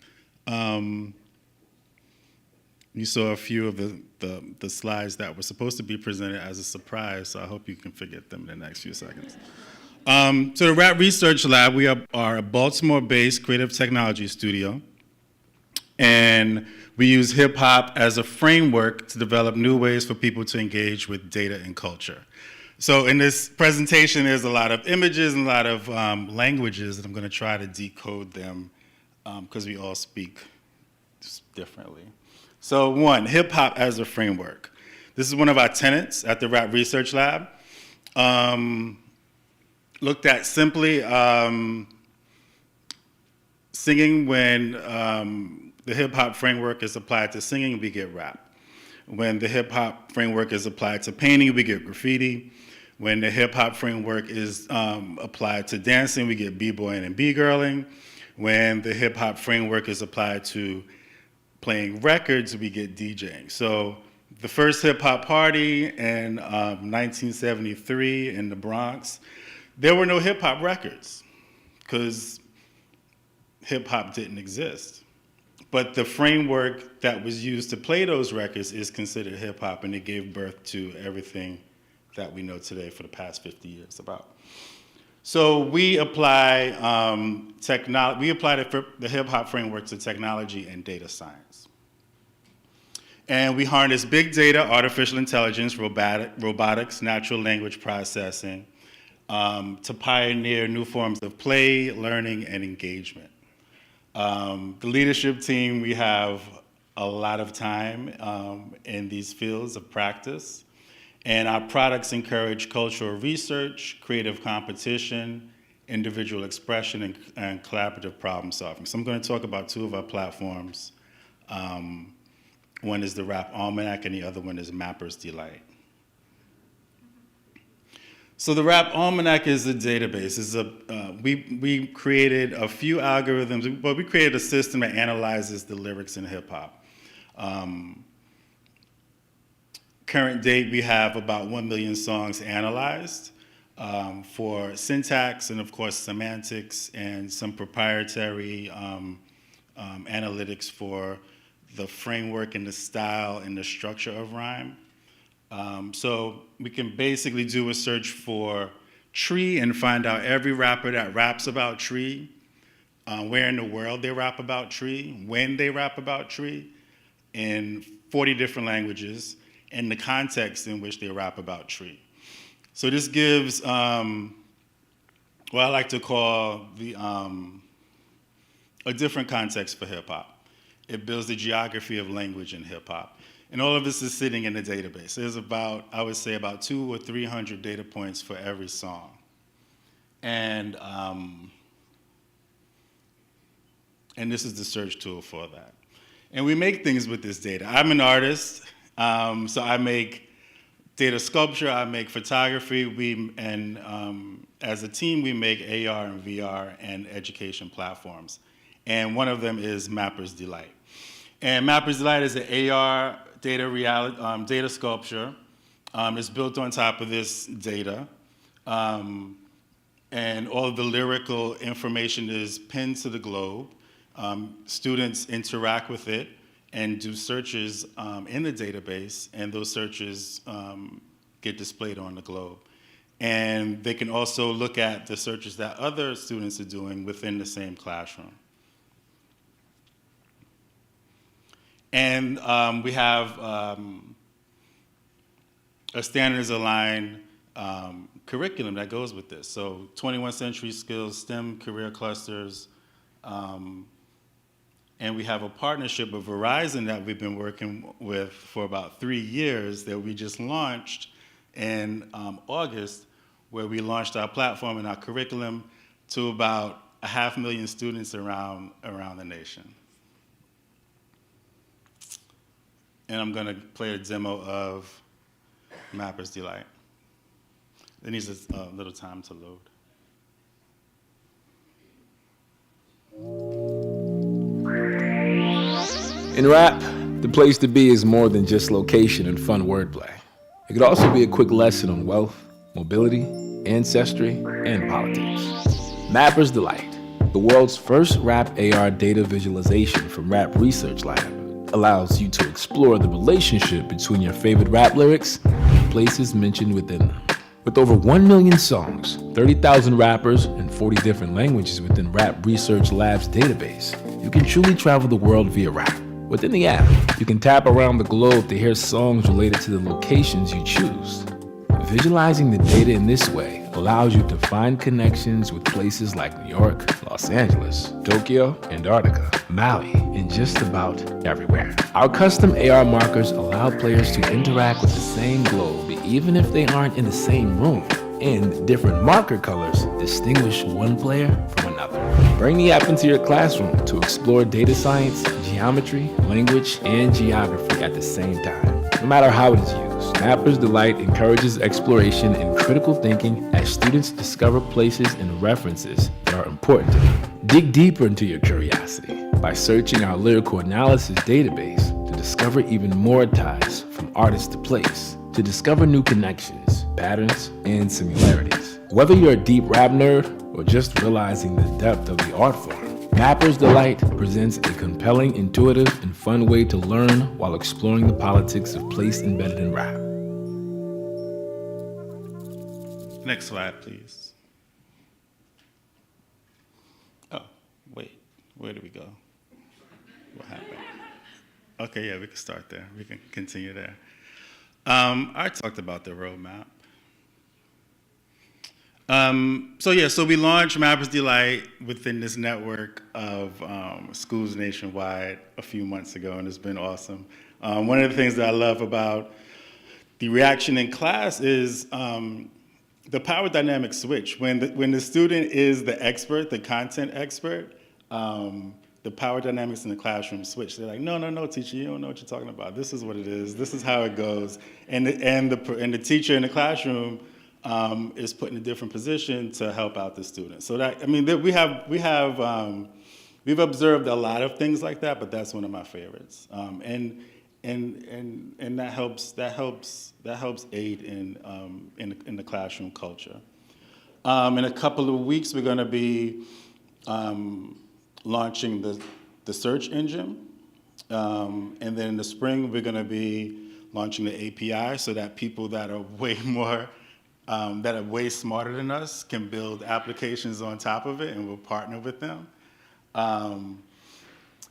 Speaker 7: You saw a few of the slides that were supposed to be presented as a surprise, so I hope you can forget them in the next few seconds. So the RAP Research Lab, we are a Baltimore-based creative technology studio, and we use hip hop as a framework to develop new ways for people to engage with data and culture. So in this presentation, there's a lot of images and a lot of languages, and I'm going to try to decode them because we all speak differently. So one, hip hop as a framework. This is one of our tenets at the RAP Research Lab. Looked at simply singing. When the hip hop framework is applied to singing, we get rap. When the hip hop framework is applied to painting, we get graffiti. When the hip hop framework is applied to dancing, we get b-boying and b-girling. When the hip hop framework is applied to playing records, we get DJing. So the first hip hop party in 1973 in the Bronx, there were no hip hop records because hip hop didn't exist. But the framework that was used to play those records is considered hip hop, and it gave birth to everything that we know today for the past 50 years about. So we apply the hip hop framework to technology and data science. And we harness big data, artificial intelligence, robotics, natural language processing to pioneer new forms of play, learning, and engagement. The leadership team, we have a lot of time in these fields of practice. And our products encourage cultural research, creative competition, individual expression, and collaborative problem solving. So I'm going to talk about two of our platforms. One is the Rap Almanac, and the other one is Mapper's Delight. So the Rap Almanac is a database. We created a few algorithms, but we created a system that analyzes the lyrics in hip hop. Current date, we have about 1 million songs analyzed for syntax and, of course, semantics and some proprietary analytics for the framework and the style and the structure of rhyme. So we can basically do a search for tree and find out every rapper that raps about tree, where in the world they rap about tree, when they rap about tree, in 40 different languages, and the context in which they rap about tree. So this gives what I like to call a different context for hip hop. It builds the geography of language in hip hop. And all of this is sitting in the database. There's about, I would say, about 200 or 300 data points for every song. And this is the search tool for that. And we make things with this data. I'm an artist, so I make data sculpture, I make photography, as a team, we make AR and VR and education platforms. And one of them is Mapper's Delight. And Mapper's Delight is an AR data sculpture. It's built on top of this data. And all of the lyrical information is pinned to the globe. Students interact with it and do searches in the database, and those searches get displayed on the globe. And they can also look at the searches that other students are doing within the same classroom. And we have a standards-aligned curriculum that goes with this. So 21st century skills, STEM career clusters, and we have a partnership with Verizon that we've been working with for about 3 years that we just launched in August, where we launched our platform and our curriculum to about 500,000 students around the nation. And I'm going to play a demo of Mapper's Delight. It needs a little time to load.
Speaker 8: In rap, the place to be is more than just location and fun wordplay. It could also be a quick lesson on wealth, mobility, ancestry, and politics. Mapper's Delight, the world's first rap AR data visualization from Rap Research Lab, allows you to explore the relationship between your favorite rap lyrics and places mentioned within them. With over 1 million songs, 30,000 rappers, and 40 different languages within Rap Research Lab's database, you can truly travel the world via rap. Within the app, you can tap around the globe to hear songs related to the locations you choose. Visualizing the data in this way allows you to find connections with places like New York, Los Angeles, Tokyo, Antarctica, Maui, and just about everywhere. Our custom AR markers allow players to interact with the same globe even if they aren't in the same room, and different marker colors distinguish one player from another. Bring the app into your classroom to explore data science, geometry, language, and geography at the same time. No matter how it is used, Mapper's Delight encourages exploration and critical thinking as students discover places and references that are important to them. Dig deeper into your curiosity by searching our lyrical analysis database to discover even more ties from artist to place, to discover new connections, patterns, and similarities. Whether you're a deep rap nerd or just realizing the depth of the art form, Mapper's Delight presents a compelling, intuitive, and fun way to learn while exploring the politics of place embedded in rap.
Speaker 7: Next slide, please. Oh, wait, where do we go? What happened? Okay, yeah, we can start there. We can continue there. I talked about the roadmap. So we launched Mapper's Delight within this network of schools nationwide a few months ago, and it's been awesome. One of the things that I love about the reaction in class is the power dynamic switch. When the student is the expert, the content expert, the power dynamics in the classroom switch. They're like, no, teacher, you don't know what you're talking about. This is what it is. This is how it goes. And the teacher in the classroom is put in a different position to help out the student. So that, I mean, we have we've observed a lot of things like that, but that's one of my favorites. And that helps aid in the classroom culture. In a couple of weeks, we're going to be launching the search engine, and then in the spring, we're going to be launching the API so that people that are way smarter than us can build applications on top of it, and we'll partner with them. And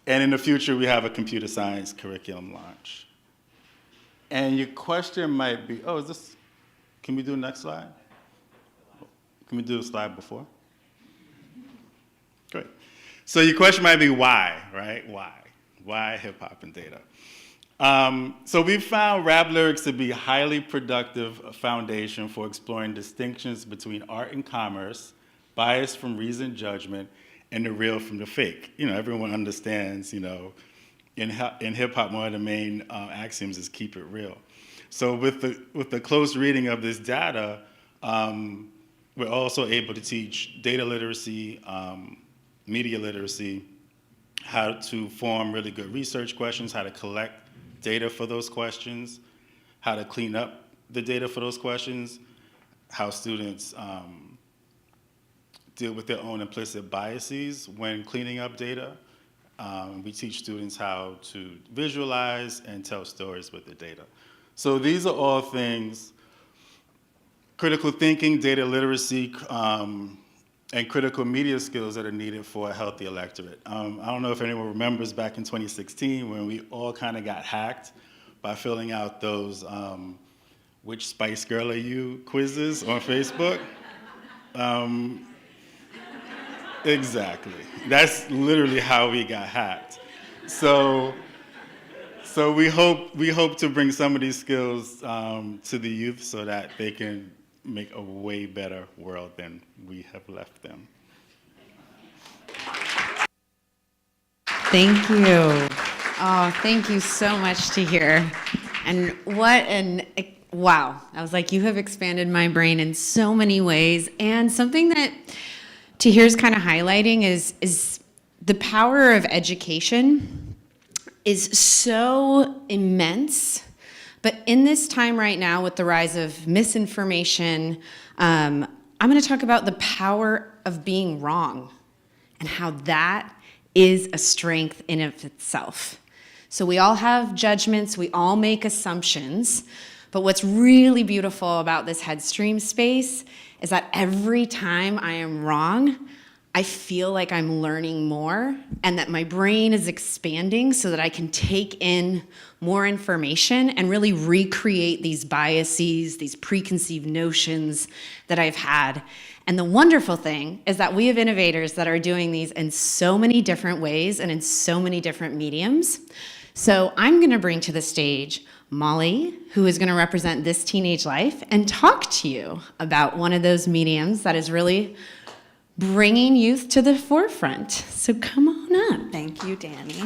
Speaker 7: in the future, we have a computer science curriculum launch. And your question might be, can we do the next slide? Can we do the slide before? Great. So your question might be why, right? Why hip hop and data? So we found rap lyrics to be a highly productive foundation for exploring distinctions between art and commerce, bias from reasoned judgment, and the real from the fake. Everyone understands, in hip hop, one of the main axioms is keep it real. So with the close reading of this data, we're also able to teach data literacy, media literacy, how to form really good research questions, how to collect data for those questions, how to clean up the data for those questions, how students deal with their own implicit biases when cleaning up data. We teach students how to visualize and tell stories with the data. So these are all things, critical thinking, data literacy, and critical media skills that are needed for a healthy electorate. I don't know if anyone remembers back in 2016 when we all kind of got hacked by filling out those which Spice Girl are you quizzes on Facebook. Exactly. That's literally how we got hacked. So we hope to bring some of these skills to the youth so that they can make a way better world than we have left them.
Speaker 1: Thank you. Oh, thank you so much to hear. And wow. I was like, you have expanded my brain in so many ways. And something that Tahir's kind of highlighting is the power of education is so immense. But in this time right now, with the rise of misinformation, I'm going to talk about the power of being wrong and how that is a strength in of itself. So we all have judgments, we all make assumptions, but what's really beautiful about this Headstream space is that every time I am wrong, I feel like I'm learning more and that my brain is expanding so that I can take in more information and really recreate these biases, these preconceived notions that I've had. And the wonderful thing is that we have innovators that are doing these in so many different ways and in so many different mediums. So I'm going to bring to the stage Molly, who is going to represent This Teenage Life and talk to you about one of those mediums that is really bringing youth to the forefront. So come on up.
Speaker 9: Thank you, Danny.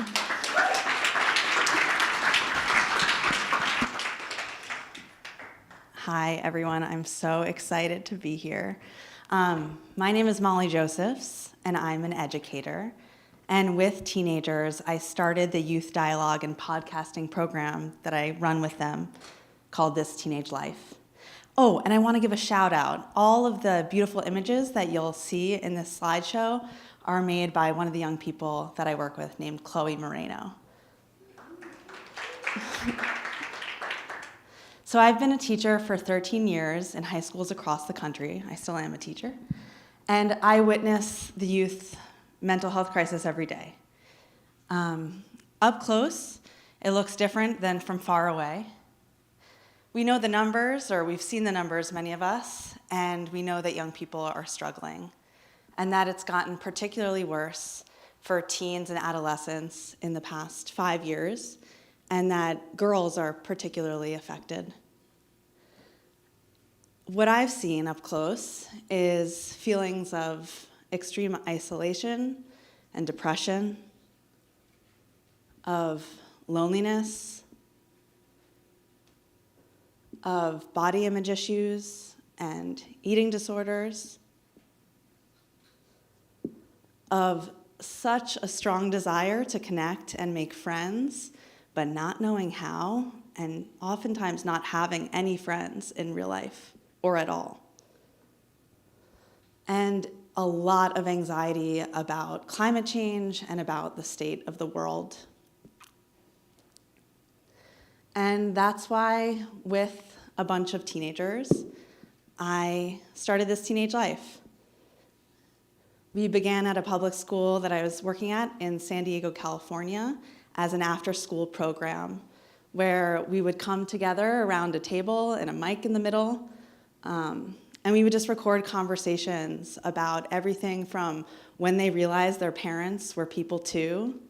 Speaker 9: Hi, everyone. I'm so excited to be here. My name is Molly Josephs, and I'm an educator. And with teenagers, I started the youth dialogue and podcasting program that I run with them called This Teenage Life. Oh, and I want to give a shout out. All of the beautiful images that you'll see in this slideshow are made by one of the young people that I work with named Chloe Moreno. So I've been a teacher for 13 years in high schools across the country. I still am a teacher. And I witness the youth mental health crisis every day. Up close, it looks different than from far away. We know the numbers, or we've seen the numbers, many of us, and we know that young people are struggling, and that it's gotten particularly worse for teens and adolescents in the past 5 years, and that girls are particularly affected. What I've seen up close is feelings of extreme isolation and depression, of loneliness, of body image issues and eating disorders, of such a strong desire to connect and make friends, but not knowing how, and oftentimes not having any friends in real life or at all. And a lot of anxiety about climate change and about the state of the world. And that's why, with a bunch of teenagers, I started this teenage life. We began at a public school that I was working at in San Diego, California, as an after-school program where we would come together around a table and a mic in the middle, and we would just record conversations about everything from when they realized their parents were people too,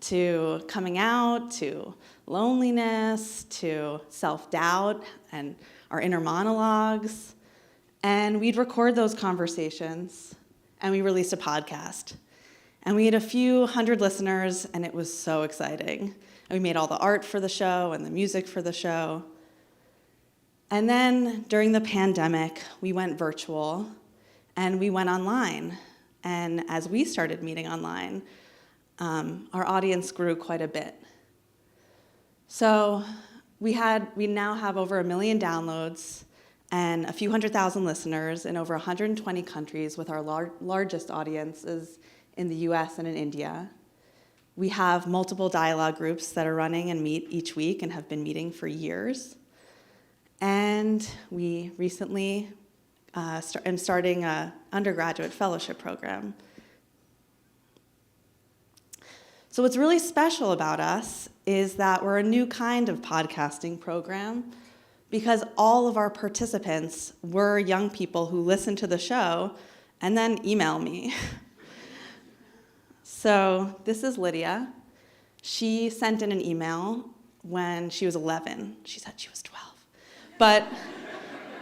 Speaker 9: to coming out, to loneliness, to self-doubt, and our inner monologues. And we'd record those conversations, and we released a podcast. And we had a few hundred listeners, and it was so exciting. And we made all the art for the show and the music for the show. And then during the pandemic, we went virtual, and we went online. And as we started meeting online, our audience grew quite a bit. So we now have over 1 million downloads and a few 100,000 listeners in over 120 countries, with our largest audiences in the US and in India. We have multiple dialogue groups that are running and meet each week and have been meeting for years. And we recently am starting an undergraduate fellowship program. So what's really special about us is that we're a new kind of podcasting program, because all of our participants were young people who listened to the show and then email me. So this is Lydia. She sent in an email when she was 11. She said she was 12. But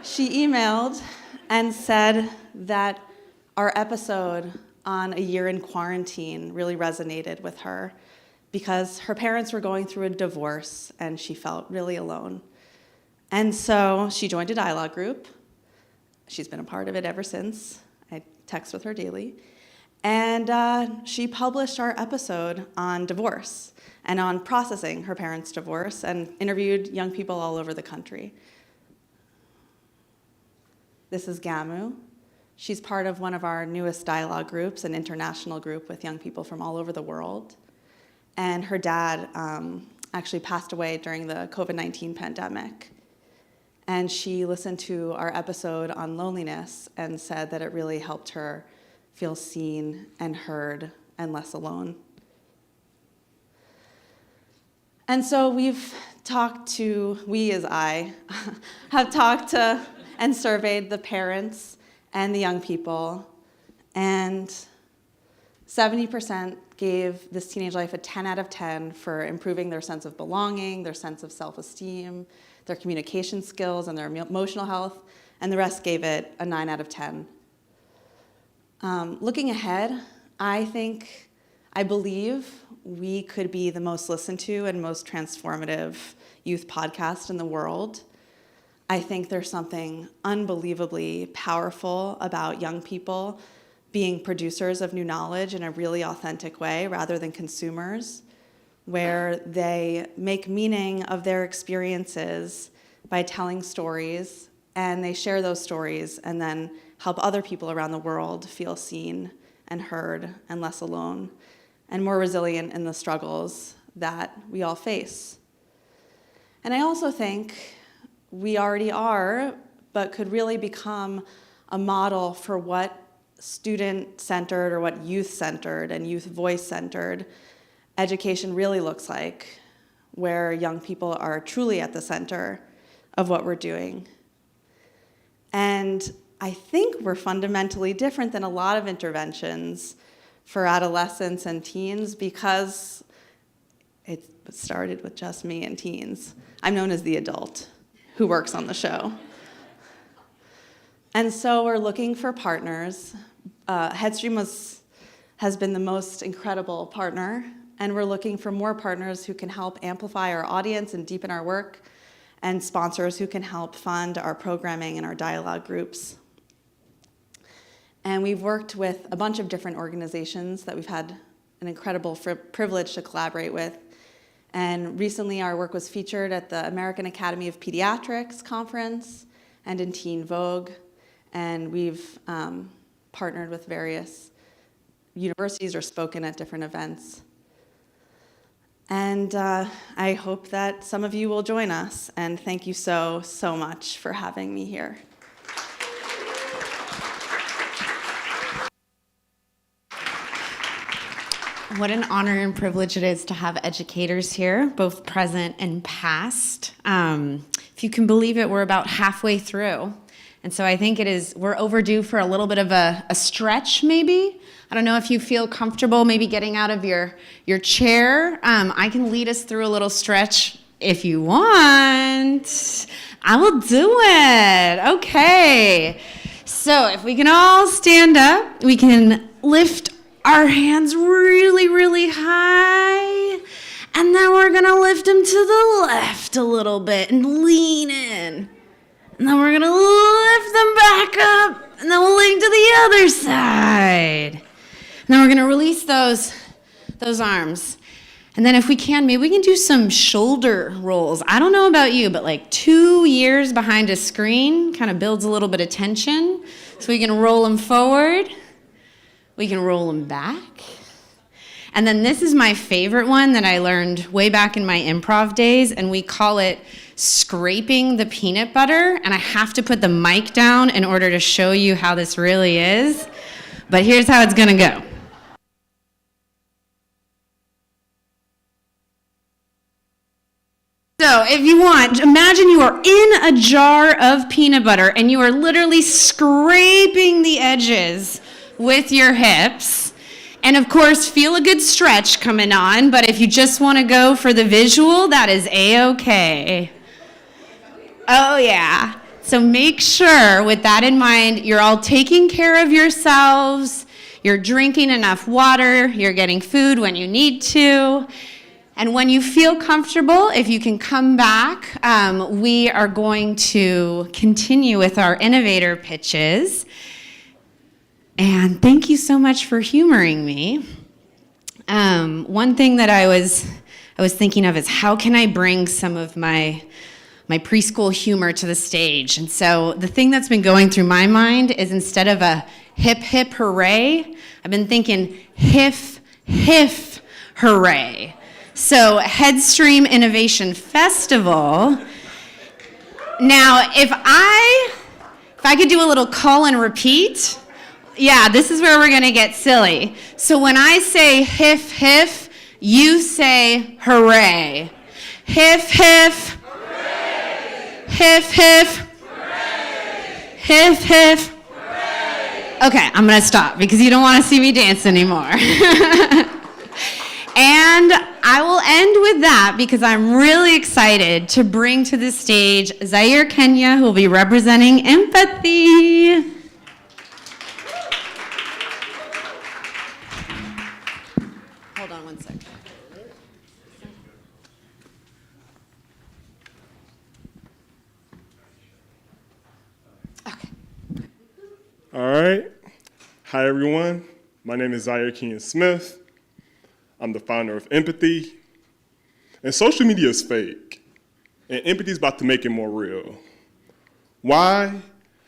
Speaker 9: she emailed and said that our episode on a year in quarantine really resonated with her, because her parents were going through a divorce and she felt really alone. And so she joined a dialogue group. She's been a part of it ever since. I text with her daily. And she published our episode on divorce and on processing her parents' divorce, and interviewed young people all over the country. This is Gamu. She's part of one of our newest dialogue groups, an international group with young people from all over the world. And her dad actually passed away during the COVID-19 pandemic. And she listened to our episode on loneliness and said that it really helped her feel seen and heard and less alone. And so we as I, have talked to and surveyed the parents and the young people, and 70% gave this teenage life a 10 out of 10 for improving their sense of belonging, their sense of self-esteem, their communication skills, and their emotional health, and the rest gave it a 9 out of 10. Looking ahead, I believe we could be the most listened to and most transformative youth podcast in the world. I think there's something unbelievably powerful about young people being producers of new knowledge in a really authentic way rather than consumers, where they make meaning of their experiences by telling stories, and they share those stories and then help other people around the world feel seen and heard and less alone and more resilient in the struggles that we all face. And I also think we already are, but could really become a model for what student-centered or what youth-centered and youth voice-centered education really looks like, where young people are truly at the center of what we're doing. And I think we're fundamentally different than a lot of interventions for adolescents and teens, because it started with just me and teens. I'm known as the adult who works on the show. And so we're looking for partners. Headstream has been the most incredible partner, and we're looking for more partners who can help amplify our audience and deepen our work, and sponsors who can help fund our programming and our dialogue groups. And we've worked with a bunch of different organizations that we've had an incredible privilege to collaborate with. And recently our work was featured at the American Academy of Pediatrics conference and in Teen Vogue. And we've partnered with various universities or spoken at different events. And I hope that some of you will join us. And thank you so, so much for having me here.
Speaker 1: What an honor and privilege it is to have educators here, both present and past. If you can believe it, we're about halfway through. And so I think we're overdue for a little bit of a stretch, maybe. I don't know if you feel comfortable maybe getting out of your chair. I can lead us through a little stretch if you want. I will do it. Okay. So if we can all stand up, we can lift our hands really, really high. And then we're going to lift them to the left a little bit and lean in. And then we're going to lift them back up. And then we'll lean to the other side. And then we're going to release those arms. And then if we can, maybe we can do some shoulder rolls. I don't know about you, but like 2 years behind a screen kind of builds a little bit of tension. So we can roll them forward. We can roll them back. And then this is my favorite one that I learned way back in my improv days, and we call it scraping the peanut butter. And I have to put the mic down in order to show you how this really is. But here's how it's going to go. So if you want, imagine you are in a jar of peanut butter and you are literally scraping the edges with your hips. And of course, feel a good stretch coming on, but if you just want to go for the visual, that is A-okay. Oh yeah. So make sure with that in mind, you're all taking care of yourselves, you're drinking enough water, you're getting food when you need to. And when you feel comfortable, if you can come back, we are going to continue with our Innovator pitches. And thank you so much for humoring me. One thing that I was thinking of is how can I bring some of my preschool humor to the stage? And so the thing that's been going through my mind is instead of a hip, hip, hooray, I've been thinking hiff, hiff, hooray. So Headstream Innovation Festival. Now, if I could do a little call and repeat, yeah, this is where we're gonna get silly. So when I say hiff, hiff, you say hooray. Hiff, hiff. Hooray. Hiff, hiff. Hooray. Hiff, hiff. Hooray. Okay, I'm gonna stop because you don't wanna see me dance anymore. And I will end with that because I'm really excited to bring to the stage Zaire Kenya, who will be representing empathy. Hold on one second. Okay.
Speaker 10: All right. Hi, everyone. My name is Zaire Kenya Smith. I'm the founder of Empathy. And social media is fake. And empathy is about to make it more real. Why?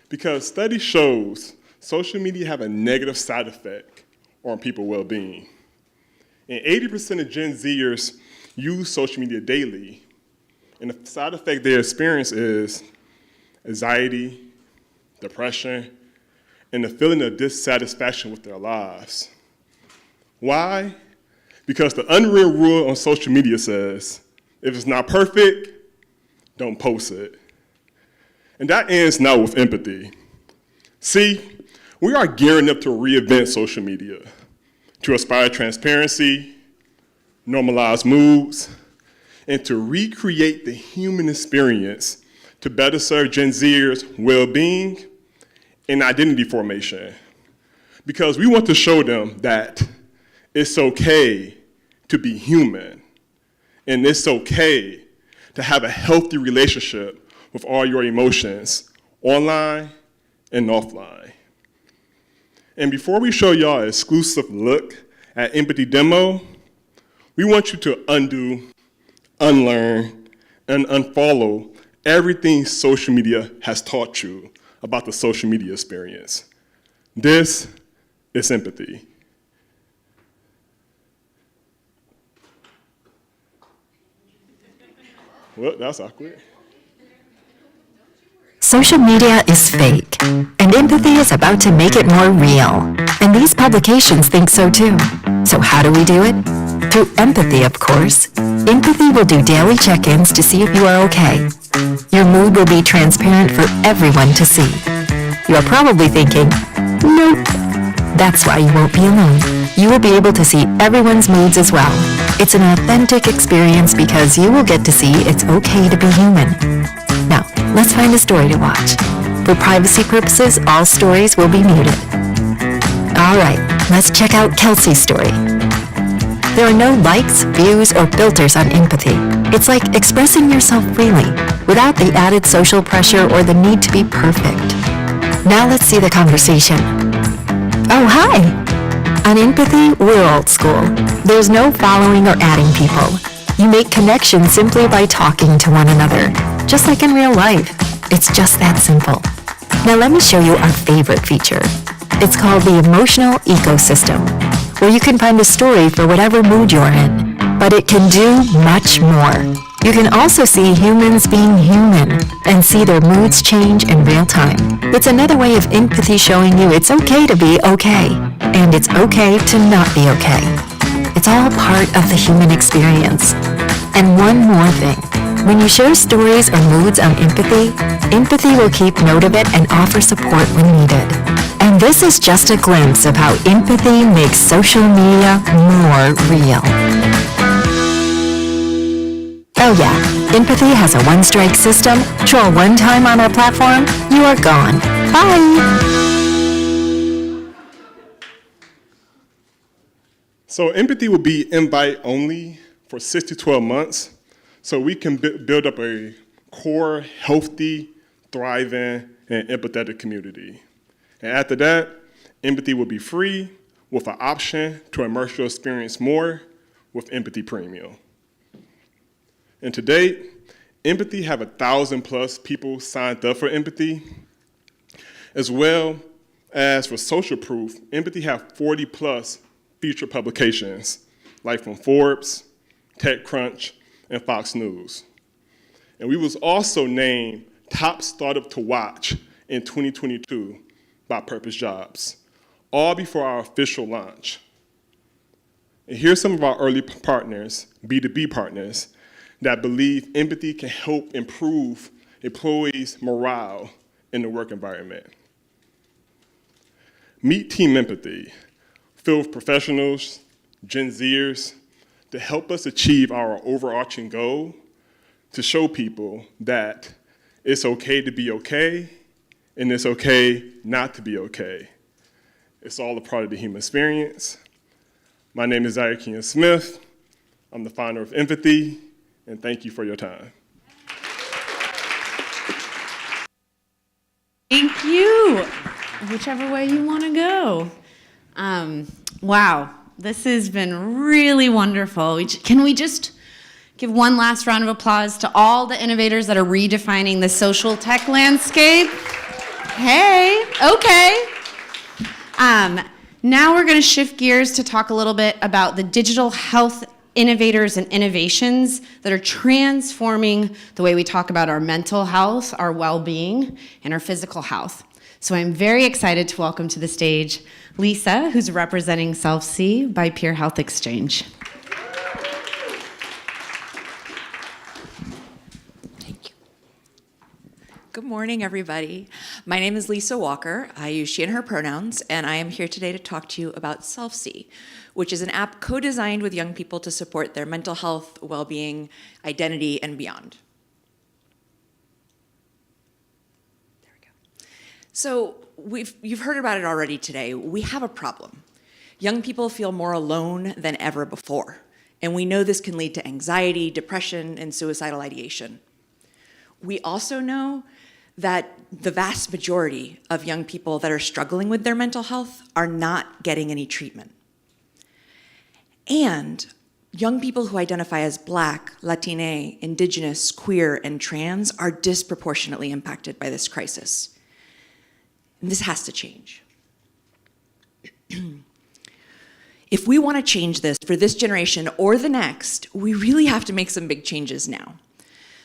Speaker 10: Because study shows social media have a negative side effect on people's well-being. And 80% of Gen Zers use social media daily. And the side effect they experience is anxiety, depression, and the feeling of dissatisfaction with their lives. Why? Because the unwritten rule on social media says, if it's not perfect, don't post it. And that ends now with empathy. See, we are gearing up to reinvent social media, to inspire transparency, normalize moods, and to recreate the human experience to better serve Gen Zers' well-being and identity formation. Because we want to show them that it's okay to be human, and it's okay to have a healthy relationship with all your emotions, online and offline. And before we show y'all an exclusive look At Empathy Demo, we want you to undo, unlearn, and unfollow everything social media has taught you about the social media experience. This is empathy. Well, that's awkward.
Speaker 11: Social media is fake, and empathy is about to make it more real. And these publications think so too. So how do we do it? Through empathy, of course. Empathy will do daily check-ins to see if you are okay. Your mood will be transparent for everyone to see. You are probably thinking, nope. That's why you won't be alone. You will be able to see everyone's moods as well. It's an authentic experience because you will get to see it's okay to be human. Now, let's find a story to watch. For privacy purposes, all stories will be muted. All right, let's check out Kelsey's story. There are no likes, views, or filters on empathy. It's like expressing yourself freely, without the added social pressure or the need to be perfect. Now let's see the conversation. Oh, hi! On empathy, we're old school. There's no following or adding people. You make connections simply by talking to one another, just like in real life. It's just that simple. Now let me show you our favorite feature. It's called the emotional ecosystem, where you can find a story for whatever mood you're in, but it can do much more. You can also see humans being human and see their moods change in real time. It's another way of empathy showing you it's okay to be okay, and it's okay to not be okay. It's all part of the human experience. And one more thing. When you share stories or moods on empathy, empathy will keep note of it and offer support when needed. And this is just a glimpse of how empathy makes social media more real. Oh yeah, empathy has a one-strike system. Troll one time on our platform, you are gone. Bye!
Speaker 10: So empathy will be invite only for 6 to 12 months, so we can build up a core, healthy, thriving, and empathetic community. And after that, empathy will be free with an option to immerse your experience more with Empathy Premium. And to date, Empathy have 1,000+ people signed up for Empathy, as well as for social proof. Empathy have 40+ featured publications, like from Forbes, TechCrunch, and Fox News. And we was also named Top Startup to Watch in 2022 by Purpose Jobs, all before our official launch. And here's some of our early partners, B2B partners, that believe empathy can help improve employees' morale in the work environment. Meet Team Empathy, filled with professionals, Gen Zers, to help us achieve our overarching goal to show people that it's okay to be okay, and it's okay not to be okay. It's all a part of the human experience. My name is Zaire Smith. I'm the founder of Empathy, and thank you for your time.
Speaker 1: Thank you. Whichever way you want to go. Wow, this has been really wonderful. Can we just give one last round of applause to all the innovators that are redefining the social tech landscape? Hey, okay. Now we're going to shift gears to talk a little bit about the digital health innovators and innovations that are transforming the way we talk about our mental health, our well-being, and our physical health. So I'm very excited to welcome to the stage Lisa, who's representing Self-C by Peer Health Exchange.
Speaker 12: Good morning, everybody. My name is Lisa Walker. I use she and her pronouns, and I am here today to talk to you about Self-C, which is an app co-designed with young people to support their mental health, well-being, identity, and beyond. There we go. So you've heard about it already today. We have a problem. Young people feel more alone than ever before, and we know this can lead to anxiety, depression, and suicidal ideation. We also know that the vast majority of young people that are struggling with their mental health are not getting any treatment. And young people who identify as Black, Latina, Indigenous, queer, and trans are disproportionately impacted by this crisis. And this has to change. If we want to change this for this generation or the next, we really have to make some big changes now.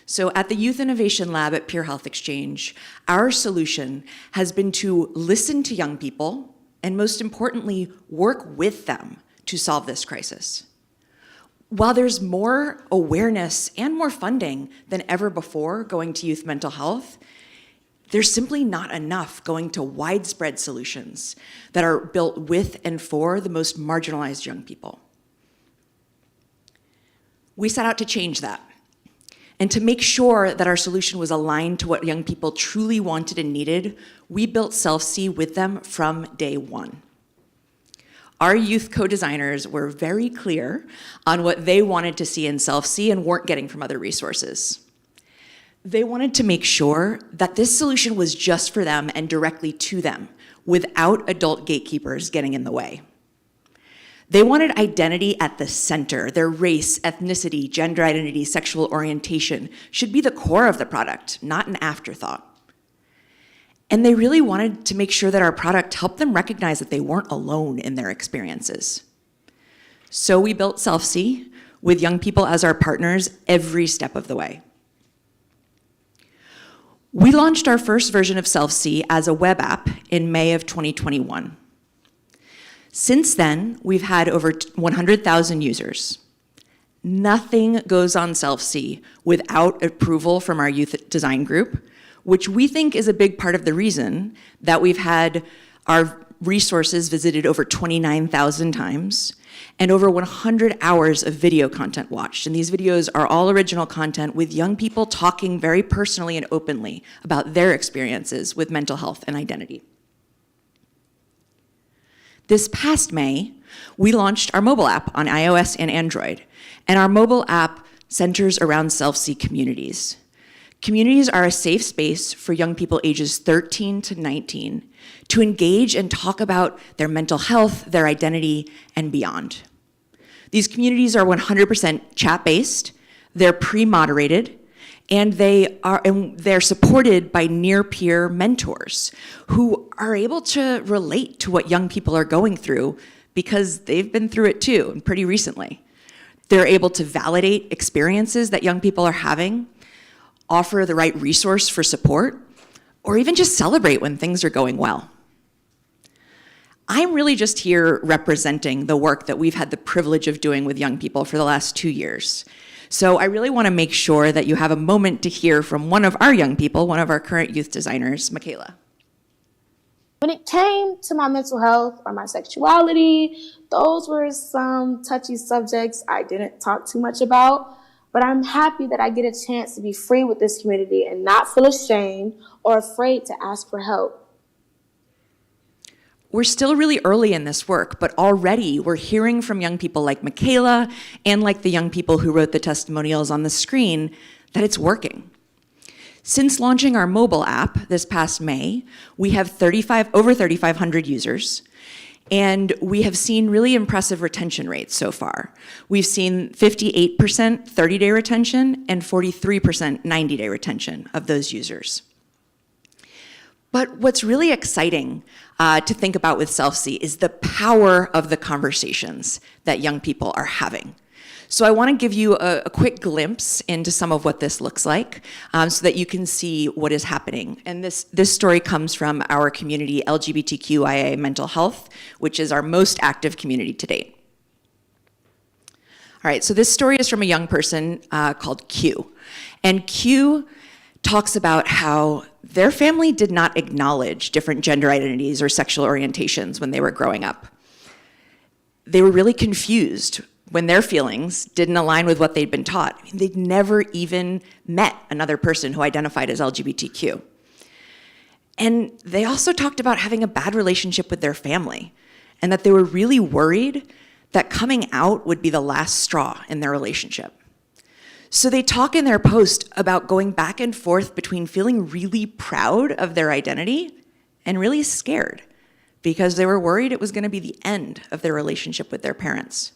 Speaker 12: So at the Youth Innovation Lab at Peer Health Exchange, our solution has been to listen to young people and, most importantly, work with them to solve this crisis. While there's more awareness and more funding than ever before going to youth mental health, there's simply not enough going to widespread solutions that are built with and for the most marginalized young people. We set out to change that and to make sure that our solution was aligned to what young people truly wanted and needed. We built Self-See with them from day one. Our youth co-designers were very clear on what they wanted to see in Self-See and weren't getting from other resources. They wanted to make sure that this solution was just for them and directly to them, without adult gatekeepers getting in the way. They wanted identity at the center. Their race, ethnicity, gender identity, sexual orientation should be the core of the product, not an afterthought. And they really wanted to make sure that our product helped them recognize that they weren't alone in their experiences. So we built Self-See with young people as our partners every step of the way. We launched our first version of Self-See as a web app in May of 2021. Since then, we've had over 100,000 users. Nothing goes on Self-See without approval from our youth design group, which we think is a big part of the reason that we've had our resources visited over 29,000 times and over 100 hours of video content watched. And these videos are all original content with young people talking very personally and openly about their experiences with mental health and identity. This past May, we launched our mobile app on iOS and Android, and our mobile app centers around Self-See communities. Communities are a safe space for young people ages 13 to 19 to engage and talk about their mental health, their identity, and beyond. These communities are 100% chat-based, they're pre-moderated, and they're supported by near-peer mentors who are able to relate to what young people are going through because they've been through it too, and pretty recently. They're able to validate experiences that young people are having, offer the right resource for support, or even just celebrate when things are going well. I'm really just here representing the work that we've had the privilege of doing with young people for the last 2 years. So I really want to make sure that you have a moment to hear from one of our young people, one of our current youth designers, Michaela.
Speaker 13: When it came to my mental health or my sexuality, those were some touchy subjects I didn't talk too much about. But I'm happy that I get a chance to be free with this community and not feel ashamed or afraid to ask for help.
Speaker 12: We're still really early in this work, but already we're hearing from young people like Michaela and like the young people who wrote the testimonials on the screen that it's working. Since launching our mobile app this past May, we have over 3,500 users. And we have seen really impressive retention rates so far. We've seen 58% 30-day retention and 43% 90-day retention of those users. But what's really exciting to think about with Self-See is the power of the conversations that young people are having. So I want to give you a quick glimpse into some of what this looks like so that you can see what is happening. And this story comes from our community, LGBTQIA Mental Health, which is our most active community to date. All right, so this story is from a young person called Q. And Q talks about how their family did not acknowledge different gender identities or sexual orientations when they were growing up. They were really confused when their feelings didn't align with what they'd been taught. I mean, they'd never even met another person who identified as LGBTQ. And they also talked about having a bad relationship with their family and that they were really worried that coming out would be the last straw in their relationship. So they talk in their post about going back and forth between feeling really proud of their identity and really scared because they were worried it was going to be the end of their relationship with their parents.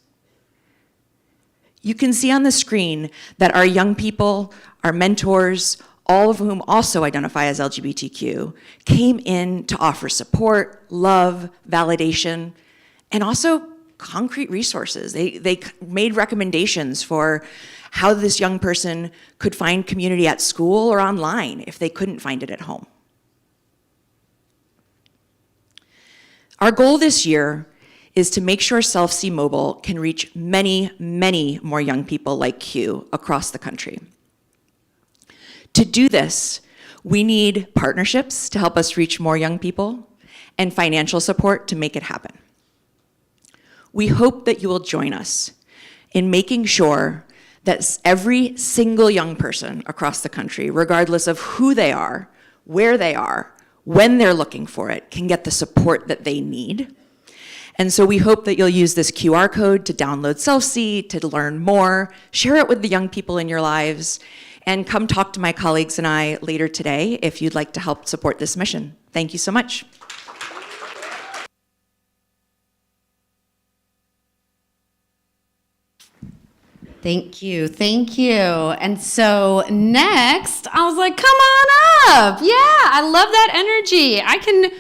Speaker 12: You can see on the screen that our young people, our mentors, all of whom also identify as LGBTQ, came in to offer support, love, validation, and also concrete resources. They made recommendations for how this young person could find community at school or online if they couldn't find it at home. Our goal this year is to make sure Self-See Mobile can reach many, many more young people like Q across the country. To do this, we need partnerships to help us reach more young people and financial support to make it happen. We hope that you will join us in making sure that every single young person across the country, regardless of who they are, where they are, when they're looking for it, can get the support that they need. And so we hope that you'll use this QR code to download Self-See, to learn more, share it with the young people in your lives, and come talk to my colleagues and I later today if you'd like to help support this mission. Thank you so much.
Speaker 1: Thank you, thank you. And so next, I was like, come on up. Yeah, I love that energy. I can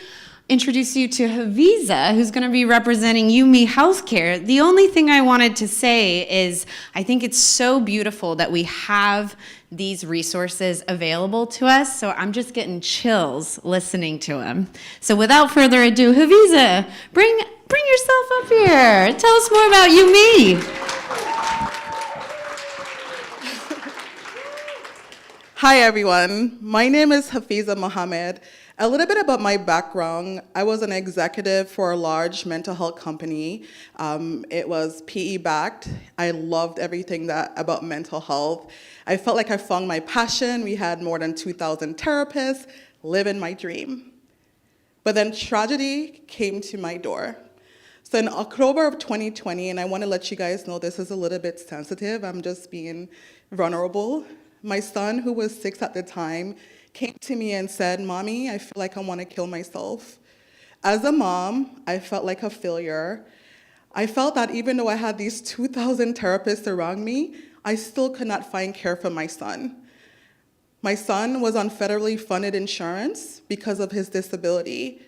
Speaker 1: introduce you to Haviza, who's going to be representing Umi Healthcare. The only thing I wanted to say is I think it's so beautiful that we have these resources available to us, so I'm just getting chills listening to him. So without further ado, Haviza, bring yourself up here. Tell us more about Umi.
Speaker 14: Hi everyone, my name is Hafiza Mohammed. A little bit about my background. I was an executive for a large mental health company. It was PE backed. I loved everything about mental health. I felt like I found my passion. We had more than 2,000 therapists, living my dream. But then tragedy came to my door. So in October of 2020, and I want to let you guys know this is a little bit sensitive, I'm just being vulnerable. My son, who was 6 at the time, came to me and said, "Mommy, I feel like I want to kill myself." As a mom, I felt like a failure. I felt that even though I had these 2,000 therapists around me, I still could not find care for my son. My son was on federally funded insurance because of his disability.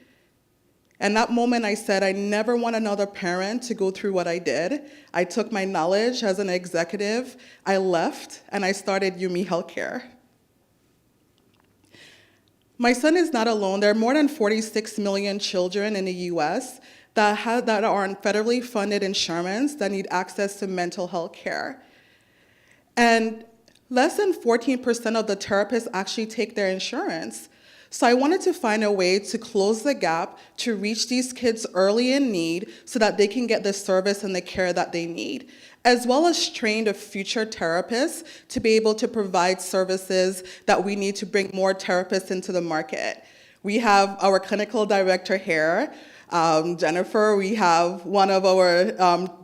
Speaker 14: And that moment I said, I never want another parent to go through what I did. I took my knowledge as an executive, I left, and I started Umi Healthcare. My son is not alone. There are more than 46 million children in the US that are on federally funded insurance that need access to mental health care. And less than 14% of the therapists actually take their insurance. So I wanted to find a way to close the gap to reach these kids early in need so that they can get the service and the care that they need, as well as train the future therapists to be able to provide services that we need to bring more therapists into the market. We have our clinical director here, Jennifer. We have one of our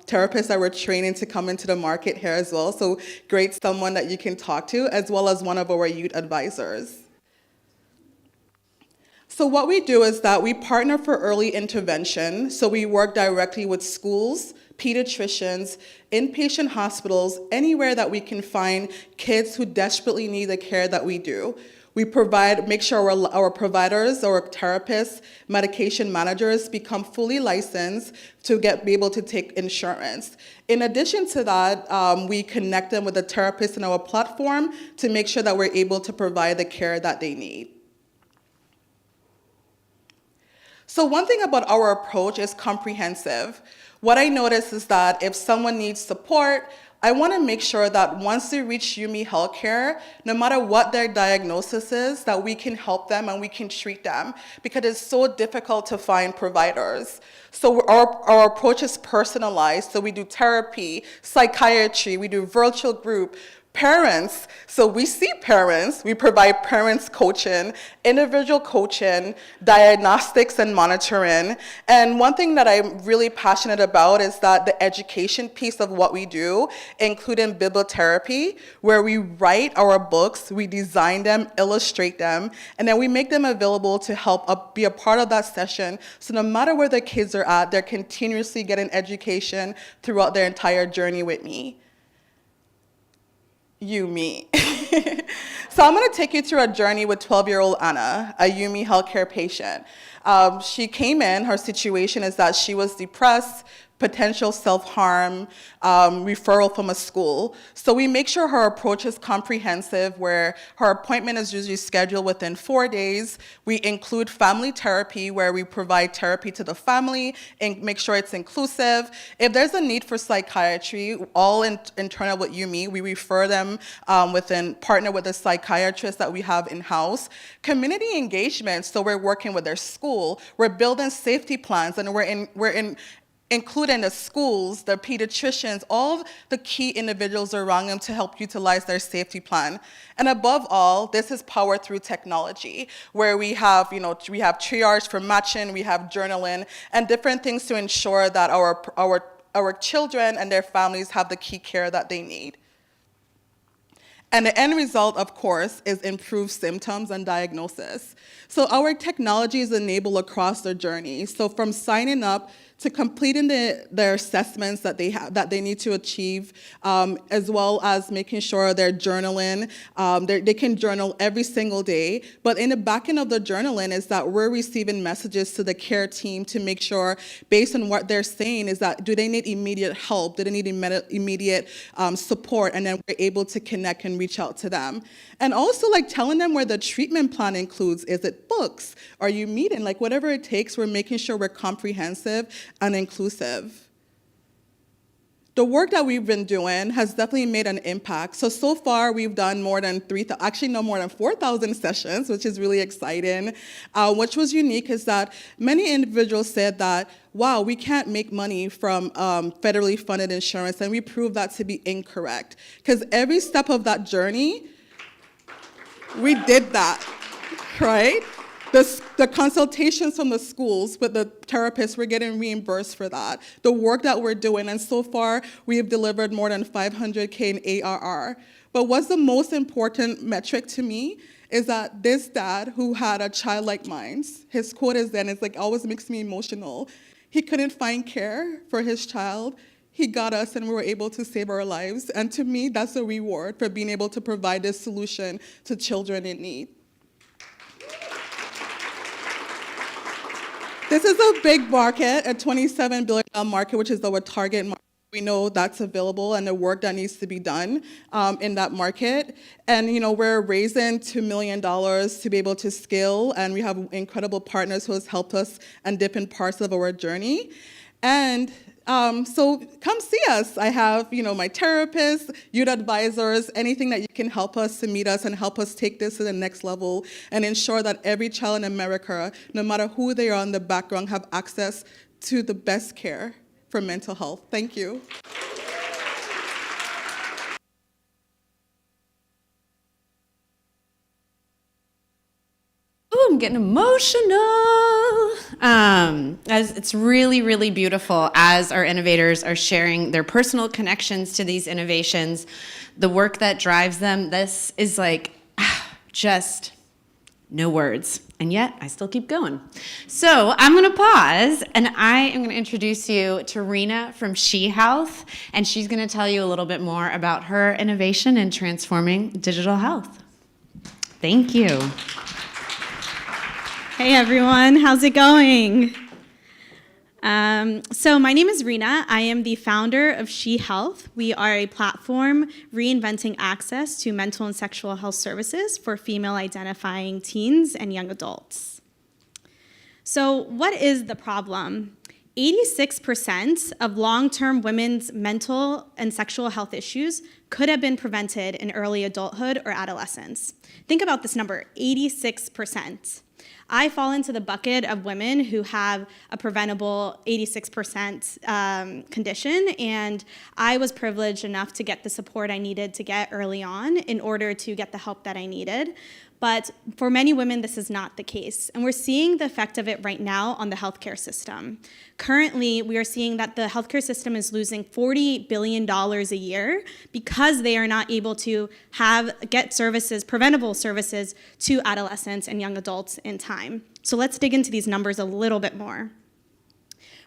Speaker 14: therapists that we're training to come into the market here as well. So great, someone that you can talk to, as well as one of our youth advisors. So what we do is that we partner for early intervention. So we work directly with schools, pediatricians, inpatient hospitals, anywhere that we can find kids who desperately need the care that we do. We make sure our providers, our therapists, medication managers become fully licensed to be able to take insurance. In addition to that, we connect them with a therapist in our platform to make sure that we're able to provide the care that they need. So one thing about our approach is comprehensive. What I notice is that if someone needs support, I want to make sure that once they reach Umi Healthcare, no matter what their diagnosis is, that we can help them and we can treat them, because it's so difficult to find providers. So our approach is personalized. So we do therapy, psychiatry, we do virtual group, parents, so we see parents, we provide parents coaching, individual coaching, diagnostics and monitoring. And one thing that I'm really passionate about is that the education piece of what we do, including bibliotherapy, where we write our books, we design them, illustrate them, and then we make them available to help be a part of that session. So no matter where the kids are at, they're continuously getting education throughout their entire journey with me. Umi. So I'm going to take you through a journey with 12-year-old Anna, a Umi Healthcare patient. She came in, her situation is that she was depressed, potential self-harm, referral from a school. So we make sure her approach is comprehensive, where her appointment is usually scheduled within 4 days. We include family therapy, where we provide therapy to the family and make sure it's inclusive. If there's a need for psychiatry, all internal with Umi, we refer them partner with a psychiatrist that we have in-house. Community engagement, so we're working with their school, we're building safety plans, and including the schools, the pediatricians, all the key individuals around them to help utilize their safety plan. And above all, this is powered through technology, where we have triage for matching, we have journaling, and different things to ensure that our children and their families have the key care that they need. And the end result, of course, is improved symptoms and diagnosis. So our technology is enabled across their journey. So from signing up to completing their assessments that they need to achieve, as well as making sure they're journaling. They can journal every single day, but in the back end of the journaling is that we're receiving messages to the care team to make sure, based on what they're saying, is that do they need immediate help, do they need immediate support, and then we're able to connect and reach out to them. And also telling them where the treatment plan includes. Is it books? Are you meeting? Whatever it takes, we're making sure we're comprehensive and inclusive. The work that we've been doing has definitely made an impact. So far we've done more than 4,000 sessions, which is really exciting. Which was unique is that many individuals said that, wow, we can't make money from federally funded insurance, and we proved that to be incorrect. Because every step of that journey, we did that, right? The consultations from the schools with the therapists, we're getting reimbursed for that. The work that we're doing, and so far we have delivered more than $500K in ARR. But what's the most important metric to me is that this dad who had a child like mine, his quote is then, it's always makes me emotional. He couldn't find care for his child. He got us and we were able to save our lives. And to me, that's a reward for being able to provide this solution to children in need. This is a big market, a $27 billion market, which is our target market. We know that's available and the work that needs to be done in that market. And we're raising $2 million to be able to scale, and we have incredible partners who has helped us in different parts of our journey. And so come see us. I have, my therapists, youth advisors, anything that you can help us to meet us and help us take this to the next level and ensure that every child in America, no matter who they are in the background, have access to the best care for mental health. Thank you.
Speaker 1: Ooh, I'm getting emotional. As it's really, really beautiful as our innovators are sharing their personal connections to these innovations, the work that drives them. This is just no words. And yet, I still keep going. So I'm going to pause, and I am going to introduce you to Rena from She Health, and she's going to tell you a little bit more about her innovation in transforming digital health. Thank you.
Speaker 15: Hey everyone, how's it going? So my name is Rena. I am the founder of She Health. We are a platform reinventing access to mental and sexual health services for female identifying teens and young adults. So what is the problem? 86% of long-term women's mental and sexual health issues could have been prevented in early adulthood or adolescence. Think about this number, 86%. I fall into the bucket of women who have a preventable 86% condition, and I was privileged enough to get the support I needed to get early on in order to get the help that I needed. But for many women, this is not the case, and we're seeing the effect of it right now on the healthcare system. Currently, we are seeing that the healthcare system is losing $40 billion a year because they are not able to get services, preventable services, to adolescents and young adults in time. So let's dig into these numbers a little bit more.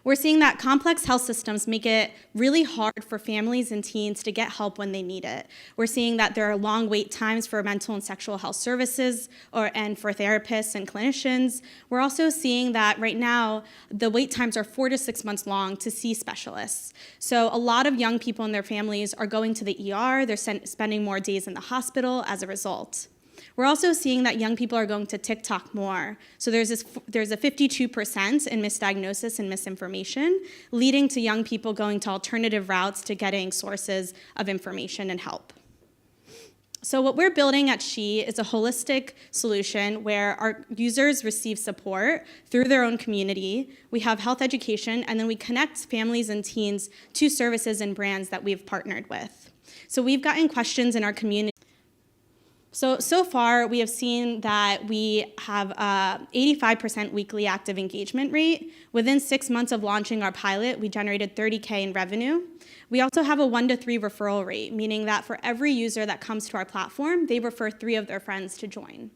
Speaker 15: We're seeing that complex health systems make it really hard for families and teens to get help when they need it. We're seeing that there are long wait times for mental and sexual health services and for therapists and clinicians. We're also seeing that right now the wait times are 4 to 6 months long to see specialists. So a lot of young people and their families are going to the ER, they're spending more days in the hospital as a result. We're also seeing that young people are going to TikTok more. So there's a 52% in misdiagnosis and misinformation, leading to young people going to alternative routes to getting sources of information and help. So what we're building at SHE is a holistic solution where our users receive support through their own community. We have health education, and then we connect families and teens to services and brands that we've partnered with. So we've gotten questions in our community. So far, we have seen that we have a 85% weekly active engagement rate. Within 6 months of launching our pilot, we generated $30K in revenue. We also have a 1 to 3 referral rate, meaning that for every user that comes to our platform, they refer 3 of their friends to join.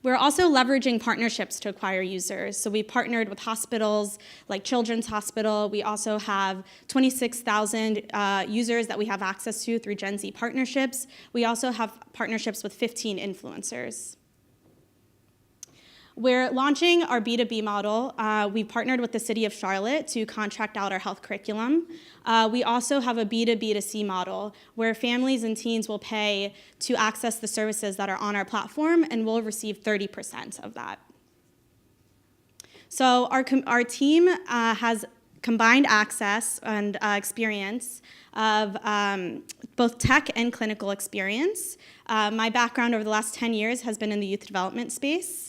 Speaker 15: We're also leveraging partnerships to acquire users. So we partnered with hospitals like Children's Hospital. We also have 26,000 users that we have access to through Gen Z partnerships. We also have partnerships with 15 influencers. We're launching our B2B model. We partnered with the City of Charlotte to contract out our health curriculum. We also have a B2B2C model where families and teens will pay to access the services that are on our platform, and we'll receive 30% of that. So our team has combined access and experience of both tech and clinical experience. My background over the last 10 years has been in the youth development space.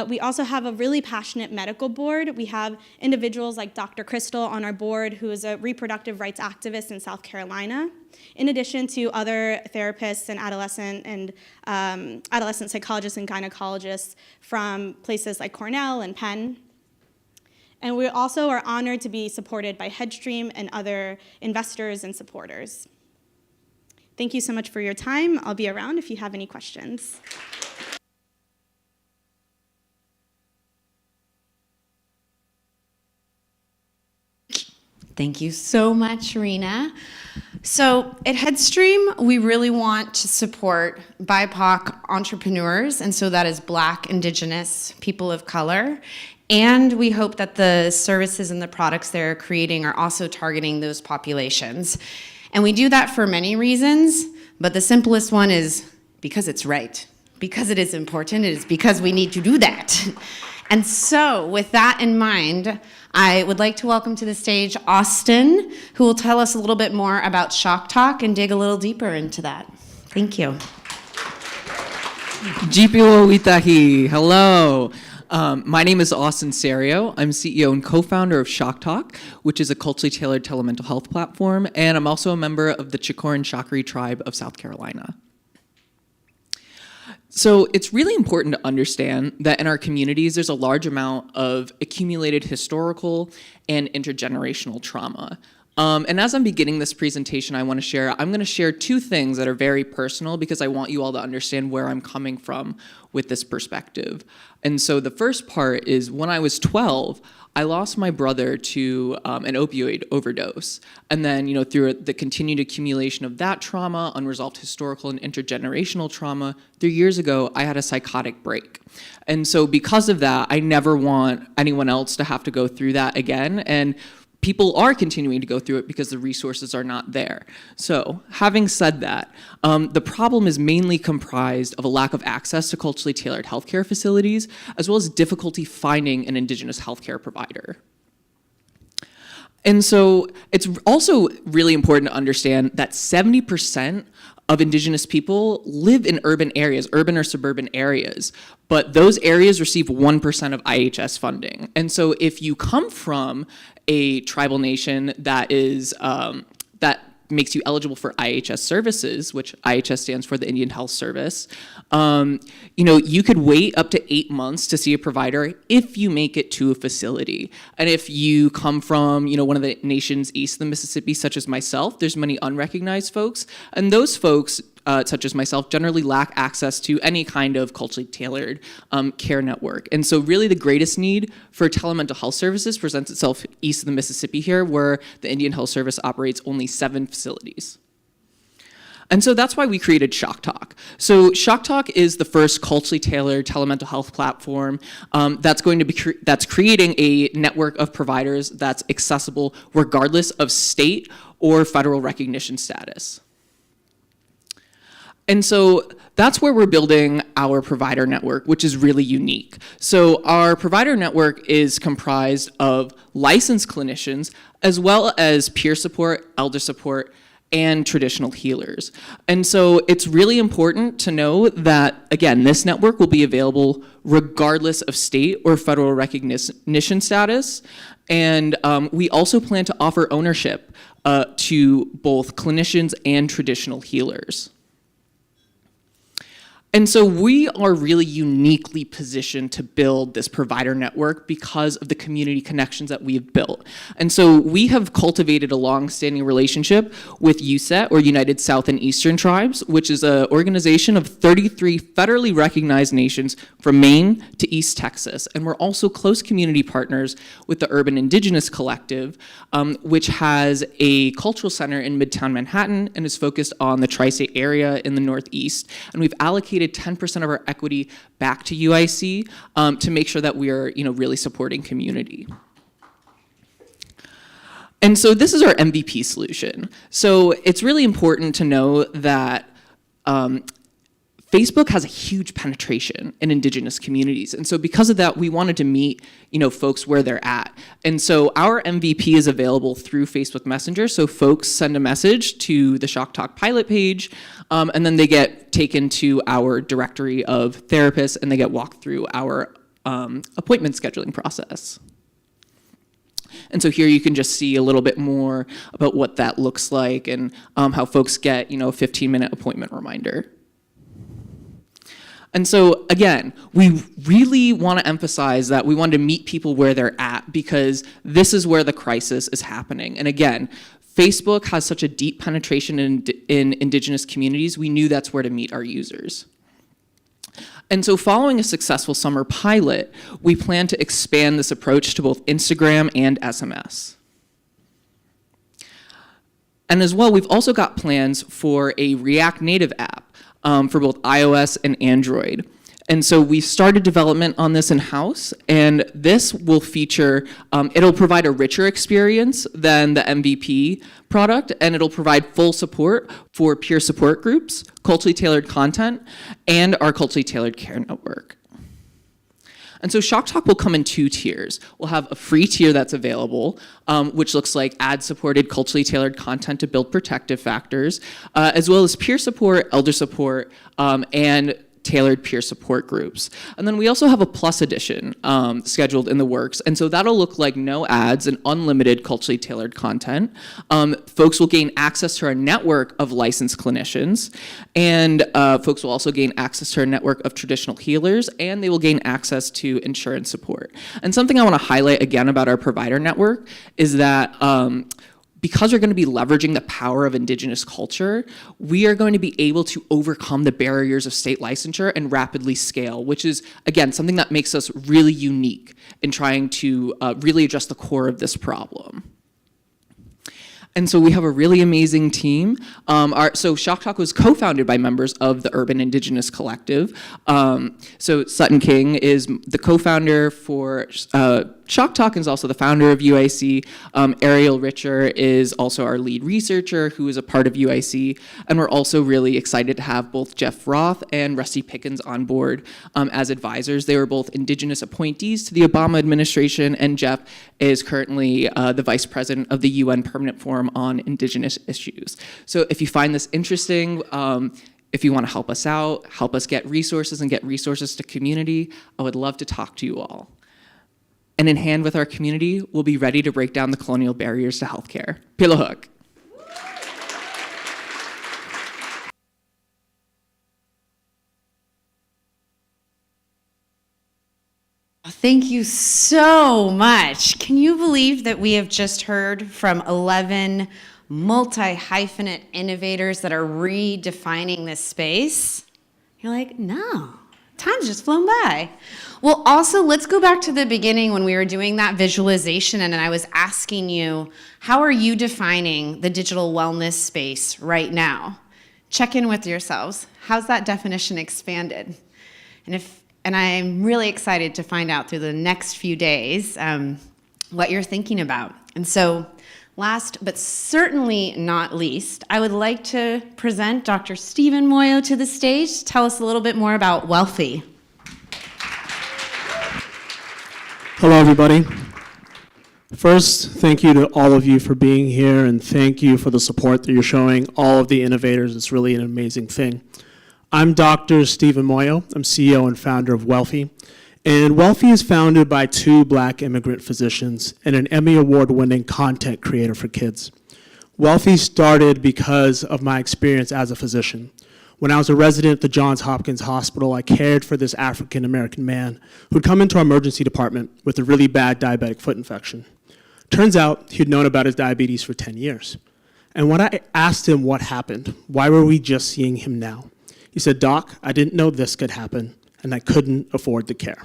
Speaker 15: We also have a really passionate medical board. We have individuals like Dr. Crystal on our board, who is a reproductive rights activist in South Carolina, in addition to other therapists and adolescent psychologists and gynecologists from places like Cornell and Penn. And we also are honored to be supported by Headstream and other investors and supporters. Thank you so much for your time. I'll be around if you have any questions.
Speaker 1: Thank you so much, Rena. So at Headstream, we really want to support BIPOC entrepreneurs, and so that is Black, Indigenous, people of color. And we hope that the services and the products they're creating are also targeting those populations. And we do that for many reasons, but the simplest one is because it's right, because it is important, it is because we need to do that. And so with that in mind, I would like to welcome to the stage Austin, who will tell us a little bit more about Shock Talk and dig a little deeper into that. Thank you.
Speaker 16: GPO Itahi, hello. My name is Austin Serio. I'm CEO and co-founder of Shock Talk, which is a culturally tailored telemental health platform, and I'm also a member of the Chikoran Chakri tribe of South Carolina. So it's really important to understand that in our communities, there's a large amount of accumulated historical and intergenerational trauma. And as I'm beginning this presentation, I'm going to share 2 things that are very personal because I want you all to understand where I'm coming from with this perspective. And so the first part is when I was 12, I lost my brother to an opioid overdose. And then, through the continued accumulation of that trauma, unresolved historical and intergenerational trauma, 3 years ago, I had a psychotic break. And so because of that, I never want anyone else to have to go through that again. And people are continuing to go through it because the resources are not there. So having said that, the problem is mainly comprised of a lack of access to culturally tailored healthcare facilities, as well as difficulty finding an Indigenous healthcare provider. And so it's also really important to understand that 70% of Indigenous people live in urban areas, urban or suburban areas, but those areas receive 1% of IHS funding. And so if you come from a tribal nation that is that makes you eligible for IHS services, which IHS stands for the Indian Health Service, you could wait up to 8 months to see a provider if you make it to a facility. And if you come from, one of the nations east of the Mississippi, such as myself, there's many unrecognized folks, and those folks such as myself, generally lack access to any kind of culturally tailored care network. And so really the greatest need for telemental health services presents itself east of the Mississippi here, where the Indian Health Service operates only 7 facilities. And so that's why we created Shock Talk. So Shock Talk is the first culturally tailored telemental health platform that's creating a network of providers that's accessible regardless of state or federal recognition status. And so that's where we're building our provider network, which is really unique. So our provider network is comprised of licensed clinicians as well as peer support, elder support, and traditional healers. And so it's really important to know that, again, this network will be available regardless of state or federal recognition status. And we also plan to offer ownership to both clinicians and traditional healers. And so we are really uniquely positioned to build this provider network because of the community connections that we've built. And so we have cultivated a long-standing relationship with USET, or United South and Eastern Tribes, which is an organization of 33 federally recognized nations from Maine to East Texas. And we're also close community partners with the Urban Indigenous Collective, which has a cultural center in Midtown Manhattan and is focused on the tri-state area in the Northeast. And we've allocated 10% of our equity back to UIC to make sure that we are, really supporting community. And so this is our MVP solution. So it's really important to know that Facebook has a huge penetration in Indigenous communities. And so because of that, we wanted to meet, folks where they're at. And so our MVP is available through Facebook Messenger. So folks send a message to the Shock Talk pilot page, and then they get taken to our directory of therapists, and they get walked through our appointment scheduling process. And so here you can just see a little bit more about what that looks like and how folks get, a 15-minute appointment reminder. And so, again, we really want to emphasize that we want to meet people where they're at because this is where the crisis is happening. And again, Facebook has such a deep penetration in Indigenous communities, we knew that's where to meet our users. And so following a successful summer pilot, we plan to expand this approach to both Instagram and SMS. And as well, we've also got plans for a React Native app for both iOS and Android. And so we started development on this in-house, and this will feature, it'll provide a richer experience than the MVP product, and it'll provide full support for peer support groups, culturally tailored content, and our culturally tailored care network. And so Shock Talk will come in 2 tiers. We'll have a free tier that's available, which looks like ad-supported, culturally tailored content to build protective factors, as well as peer support, elder support, and tailored peer support groups. And then we also have a plus edition scheduled in the works. And so that'll look like no ads and unlimited culturally tailored content. Folks will gain access to our network of licensed clinicians. And folks will also gain access to our network of traditional healers. And they will gain access to insurance support. And something I want to highlight again about our provider network is that because we're going to be leveraging the power of Indigenous culture, we are going to be able to overcome the barriers of state licensure and rapidly scale, which is, again, something that makes us really unique in trying to really address the core of this problem. And so we have a really amazing team. So Shock Talk was co-founded by members of the Urban Indigenous Collective. So Sutton King is the co-founder for Shock Talk and is also the founder of UIC. Ariel Richer is also our lead researcher who is a part of UIC. And we're also really excited to have both Jeff Roth and Rusty Pickens on board as advisors. They were both Indigenous appointees to the Obama administration, and Jeff is currently the vice president of the UN Permanent Forum on Indigenous Issues. So if you find this interesting, if you want to help us out, help us get resources and get resources to community, I would love to talk to you all. And in hand with our community, we'll be ready to break down the colonial barriers to healthcare. Pila hook.
Speaker 1: Thank you so much. Can you believe that we have just heard from 11 multi-hyphenate innovators that are redefining this space. You're like, no, time's just flown by. Well, also, let's go back to the beginning when we were doing that visualization and I was asking you, how are you defining the digital wellness space right now? Check in with yourselves. How's that definition expanded? And I'm really excited to find out through the next few days what you're thinking about. And so, last but certainly not least, I would like to present Dr. Stephen Moyo to the stage to tell us a little bit more about Wealthy.
Speaker 17: Hello, everybody. First, thank you to all of you for being here, and thank you for the support that you're showing all of the innovators. It's really an amazing thing. I'm Dr. Stephen Moyo. I'm CEO and founder of Wealthy. And Wealthy is founded by 2 Black immigrant physicians and an Emmy Award-winning content creator for kids. Wealthy started because of my experience as a physician. When I was a resident at the Johns Hopkins Hospital, I cared for this African-American man who'd come into our emergency department with a really bad diabetic foot infection. Turns out he'd known about his diabetes for 10 years. And when I asked him what happened, why were we just seeing him now? He said, "Doc, I didn't know this could happen, and I couldn't afford the care."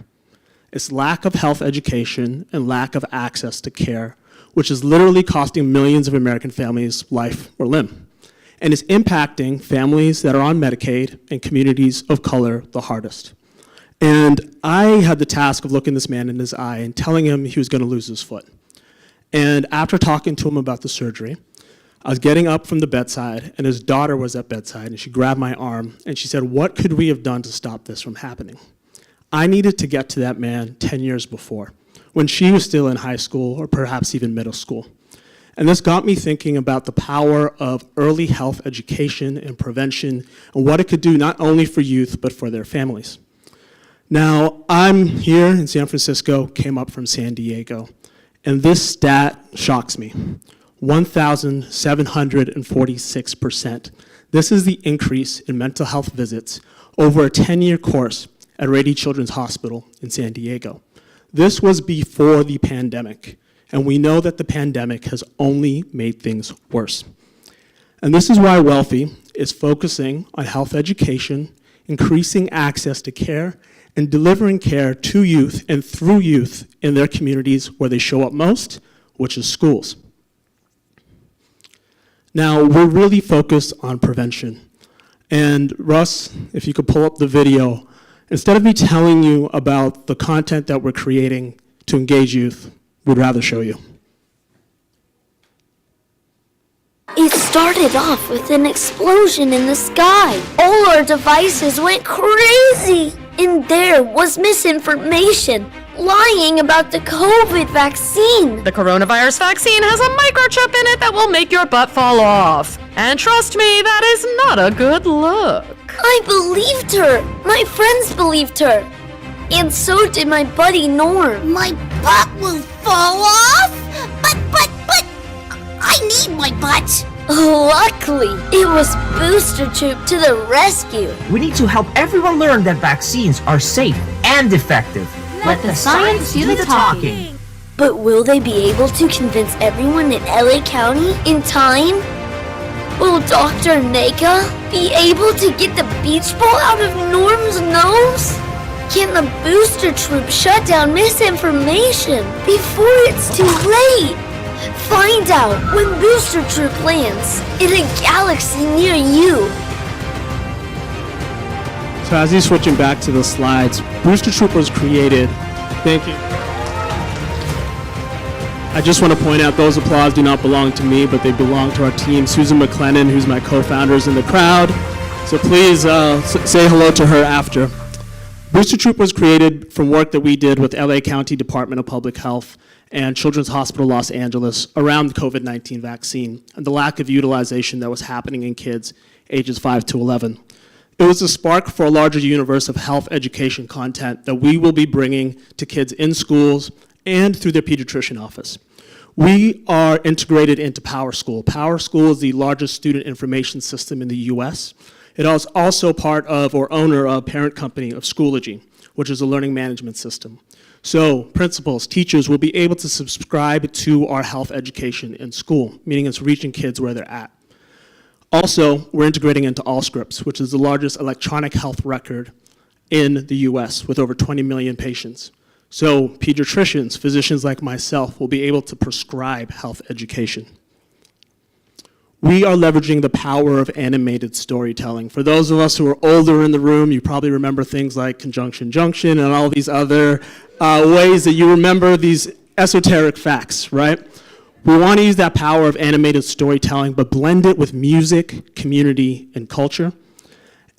Speaker 17: It's lack of health education and lack of access to care, which is literally costing millions of American families life or limb. And it's impacting families that are on Medicaid and communities of color the hardest. And I had the task of looking this man in his eye and telling him he was going to lose his foot. And after talking to him about the surgery, I was getting up from the bedside, and his daughter was at bedside, and she grabbed my arm, and she said, "What could we have done to stop this from happening?" I needed to get to that man 10 years before, when she was still in high school or perhaps even middle school. And this got me thinking about the power of early health education and prevention and what it could do not only for youth, but for their families. Now, I'm here in San Francisco, came up from San Diego, and this stat shocks me. 1,746%. This is the increase in mental health visits over a 10-year course at Rady Children's Hospital in San Diego. This was before the pandemic, and we know that the pandemic has only made things worse. And this is why Wealthy is focusing on health education, increasing access to care, and delivering care to youth and through youth in their communities where they show up most, which is schools. Now, we're really focused on prevention. And Russ, if you could pull up the video, instead of me telling you about the content that we're creating to engage youth, we'd rather show you.
Speaker 18: It started off with an explosion in the sky. All our devices went crazy. And there was misinformation, lying about the COVID vaccine.
Speaker 19: The coronavirus vaccine has a microchip in it that will make your butt fall off. And trust me, that is not a good look.
Speaker 18: I believed her. My friends believed her. And so did my buddy Norm.
Speaker 20: My butt will fall off? But, I need my butt.
Speaker 18: Luckily, it was Booster Troop to the rescue.
Speaker 21: We need to help everyone learn that vaccines are safe and effective.
Speaker 18: Let the science do the talking. But will they be able to convince everyone in LA County in time? Will Dr. Neka be able to get the beach ball out of Norm's nose? Can the Booster Troop shut down misinformation before it's too late? Find out when Booster Troop lands in a galaxy near you.
Speaker 17: So as he's switching back to the slides, Booster Troop was created. Thank you. I just want to point out those applause do not belong to me, but they belong to our team. Susan McLennan, who's my co-founder, is in the crowd. So please say hello to her after. Booster Troop was created from work that we did with LA County Department of Public Health and Children's Hospital Los Angeles around the COVID-19 vaccine and the lack of utilization that was happening in kids ages 5 to 11. It was a spark for a larger universe of health education content that we will be bringing to kids in schools and through their pediatrician office. We are integrated into PowerSchool. PowerSchool is the largest student information system in the US. It is also part of or owner of parent company of Schoology, which is a learning management system. So principals, teachers will be able to subscribe to our health education in school, meaning it's reaching kids where they're at. Also, we're integrating into Allscripts, which is the largest electronic health record in the US with over 20 million patients. So pediatricians, physicians like myself, will be able to prescribe health education. We are leveraging the power of animated storytelling. For those of us who are older in the room, you probably remember things like conjunction junction and all these other ways that you remember these esoteric facts, right? We want to use that power of animated storytelling, but blend it with music, community, and culture,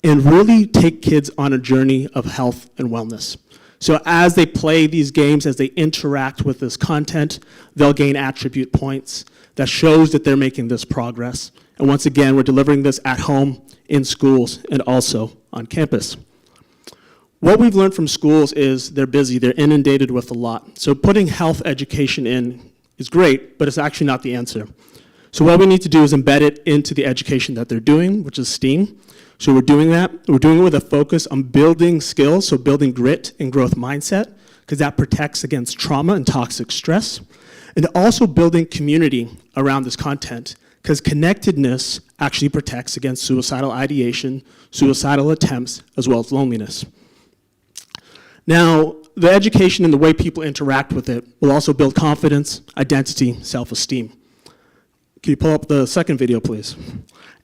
Speaker 17: and really take kids on a journey of health and wellness. So as they play these games, as they interact with this content, they'll gain attribute points that shows that they're making this progress. And once again, we're delivering this at home, in schools, and also on campus. What we've learned from schools is they're busy, they're inundated with a lot. So putting health education in is great, but it's actually not the answer. So what we need to do is embed it into the education that they're doing, which is STEAM. So we're doing that. We're doing it with a focus on building skills, so building grit and growth mindset, because that protects against trauma and toxic stress. And also building community around this content, because connectedness actually protects against suicidal ideation, suicidal attempts, as well as loneliness. Now, the education and the way people interact with it will also build confidence, identity, self-esteem. Can you pull up the second video, please?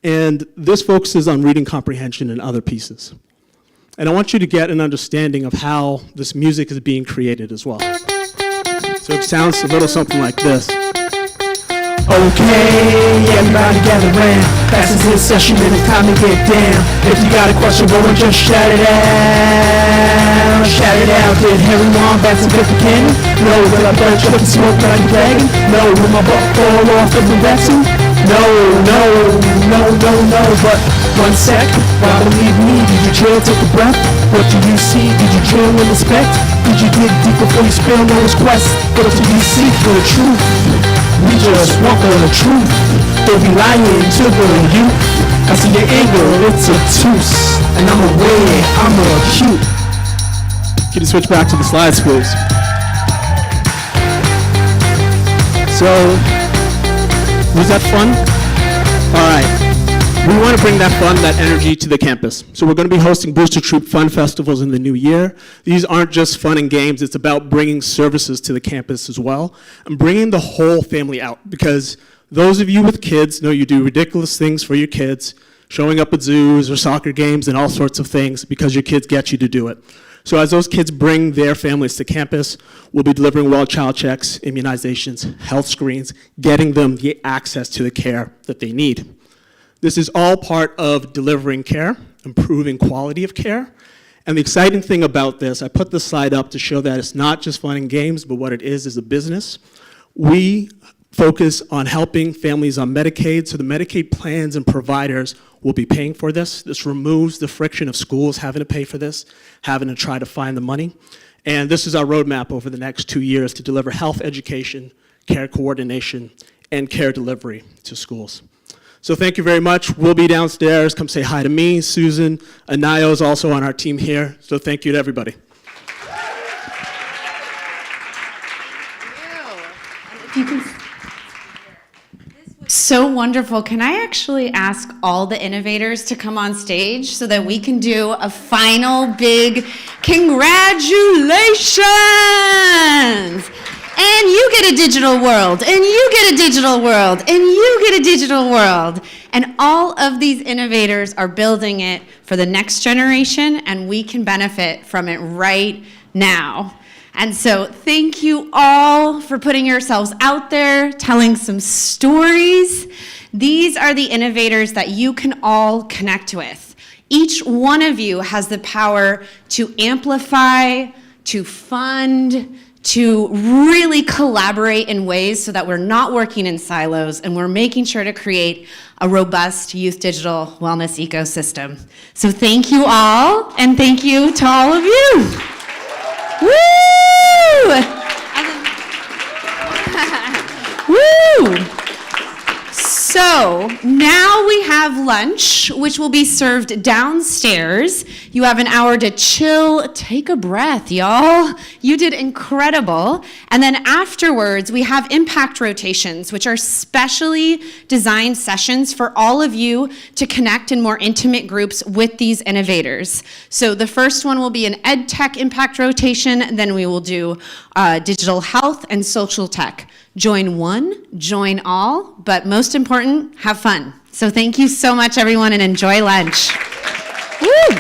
Speaker 17: And this focuses on reading comprehension and other pieces. And I want you to get an understanding of how this music is being created as well. So it sounds a little something like this.
Speaker 2: Okay, everybody gather round. Fast is this session and it's time to get down. If you got a question, go and just shout it out. Shout it out. Did Harry Wombat some good for candy? No, will I burn up and smoke like a dragon? No, will my butt fall off of the vaccine? No, no, no, no, no. But one sec, why believe me? Did you chill, take a breath? What do you see? Did you drill and respect? Did you dig deep before you spill on this quest? What else do you seek for the truth? We just want for the truth. Don't be lying to the youth. I see your anger, it's obtuse. And I'm aware, I'm acute.
Speaker 17: Can you switch back to the slides, please? So, was that fun? All right. We want to bring that fun, that energy to the campus. So we're going to be hosting Booster Troop Fun Festivals in the new year. These aren't just fun and games. It's about bringing services to the campus as well and bringing the whole family out, because those of you with kids know you do ridiculous things for your kids, showing up at zoos or soccer games and all sorts of things because your kids get you to do it. So as those kids bring their families to campus, we'll be delivering well child checks, immunizations, health screens, getting them the access to the care that they need. This is all part of delivering care, improving quality of care. And the exciting thing about this, I put this slide up to show that it's not just fun and games, but what it is a business. We focus on helping families on Medicaid, so the Medicaid plans and providers will be paying for this. This removes the friction of schools having to pay for this, having to try to find the money. And this is our roadmap over the next 2 years to deliver health education, care coordination, and care delivery to schools. So thank you very much. We'll be downstairs. Come say hi to me. Susan Anayo is also on our team here. So thank you to everybody.
Speaker 1: If you can. So wonderful. Can I actually ask all the innovators to come on stage so that we can do a final big congratulations? And you get a digital world, and you get a digital world, and you get a digital world. And all of these innovators are building it for the next generation, and we can benefit from it right now. And so thank you all for putting yourselves out there, telling some stories. These are the innovators that you can all connect with. Each one of you has the power to amplify, to fund, to really collaborate in ways so that we're not working in silos and we're making sure to create a robust youth digital wellness ecosystem. So thank you all, and thank you to all of you. Woo! Woo! So now we have lunch, which will be served downstairs. You have an hour to chill, take a breath, y'all. You did incredible. And then afterwards, we have impact rotations, which are specially designed sessions for all of you to connect in more intimate groups with these innovators. So the first one will be an ed tech impact rotation, then we will do digital health and social tech. Join one, join all, but most important, have fun. So thank you so much, everyone, and enjoy lunch. Woo!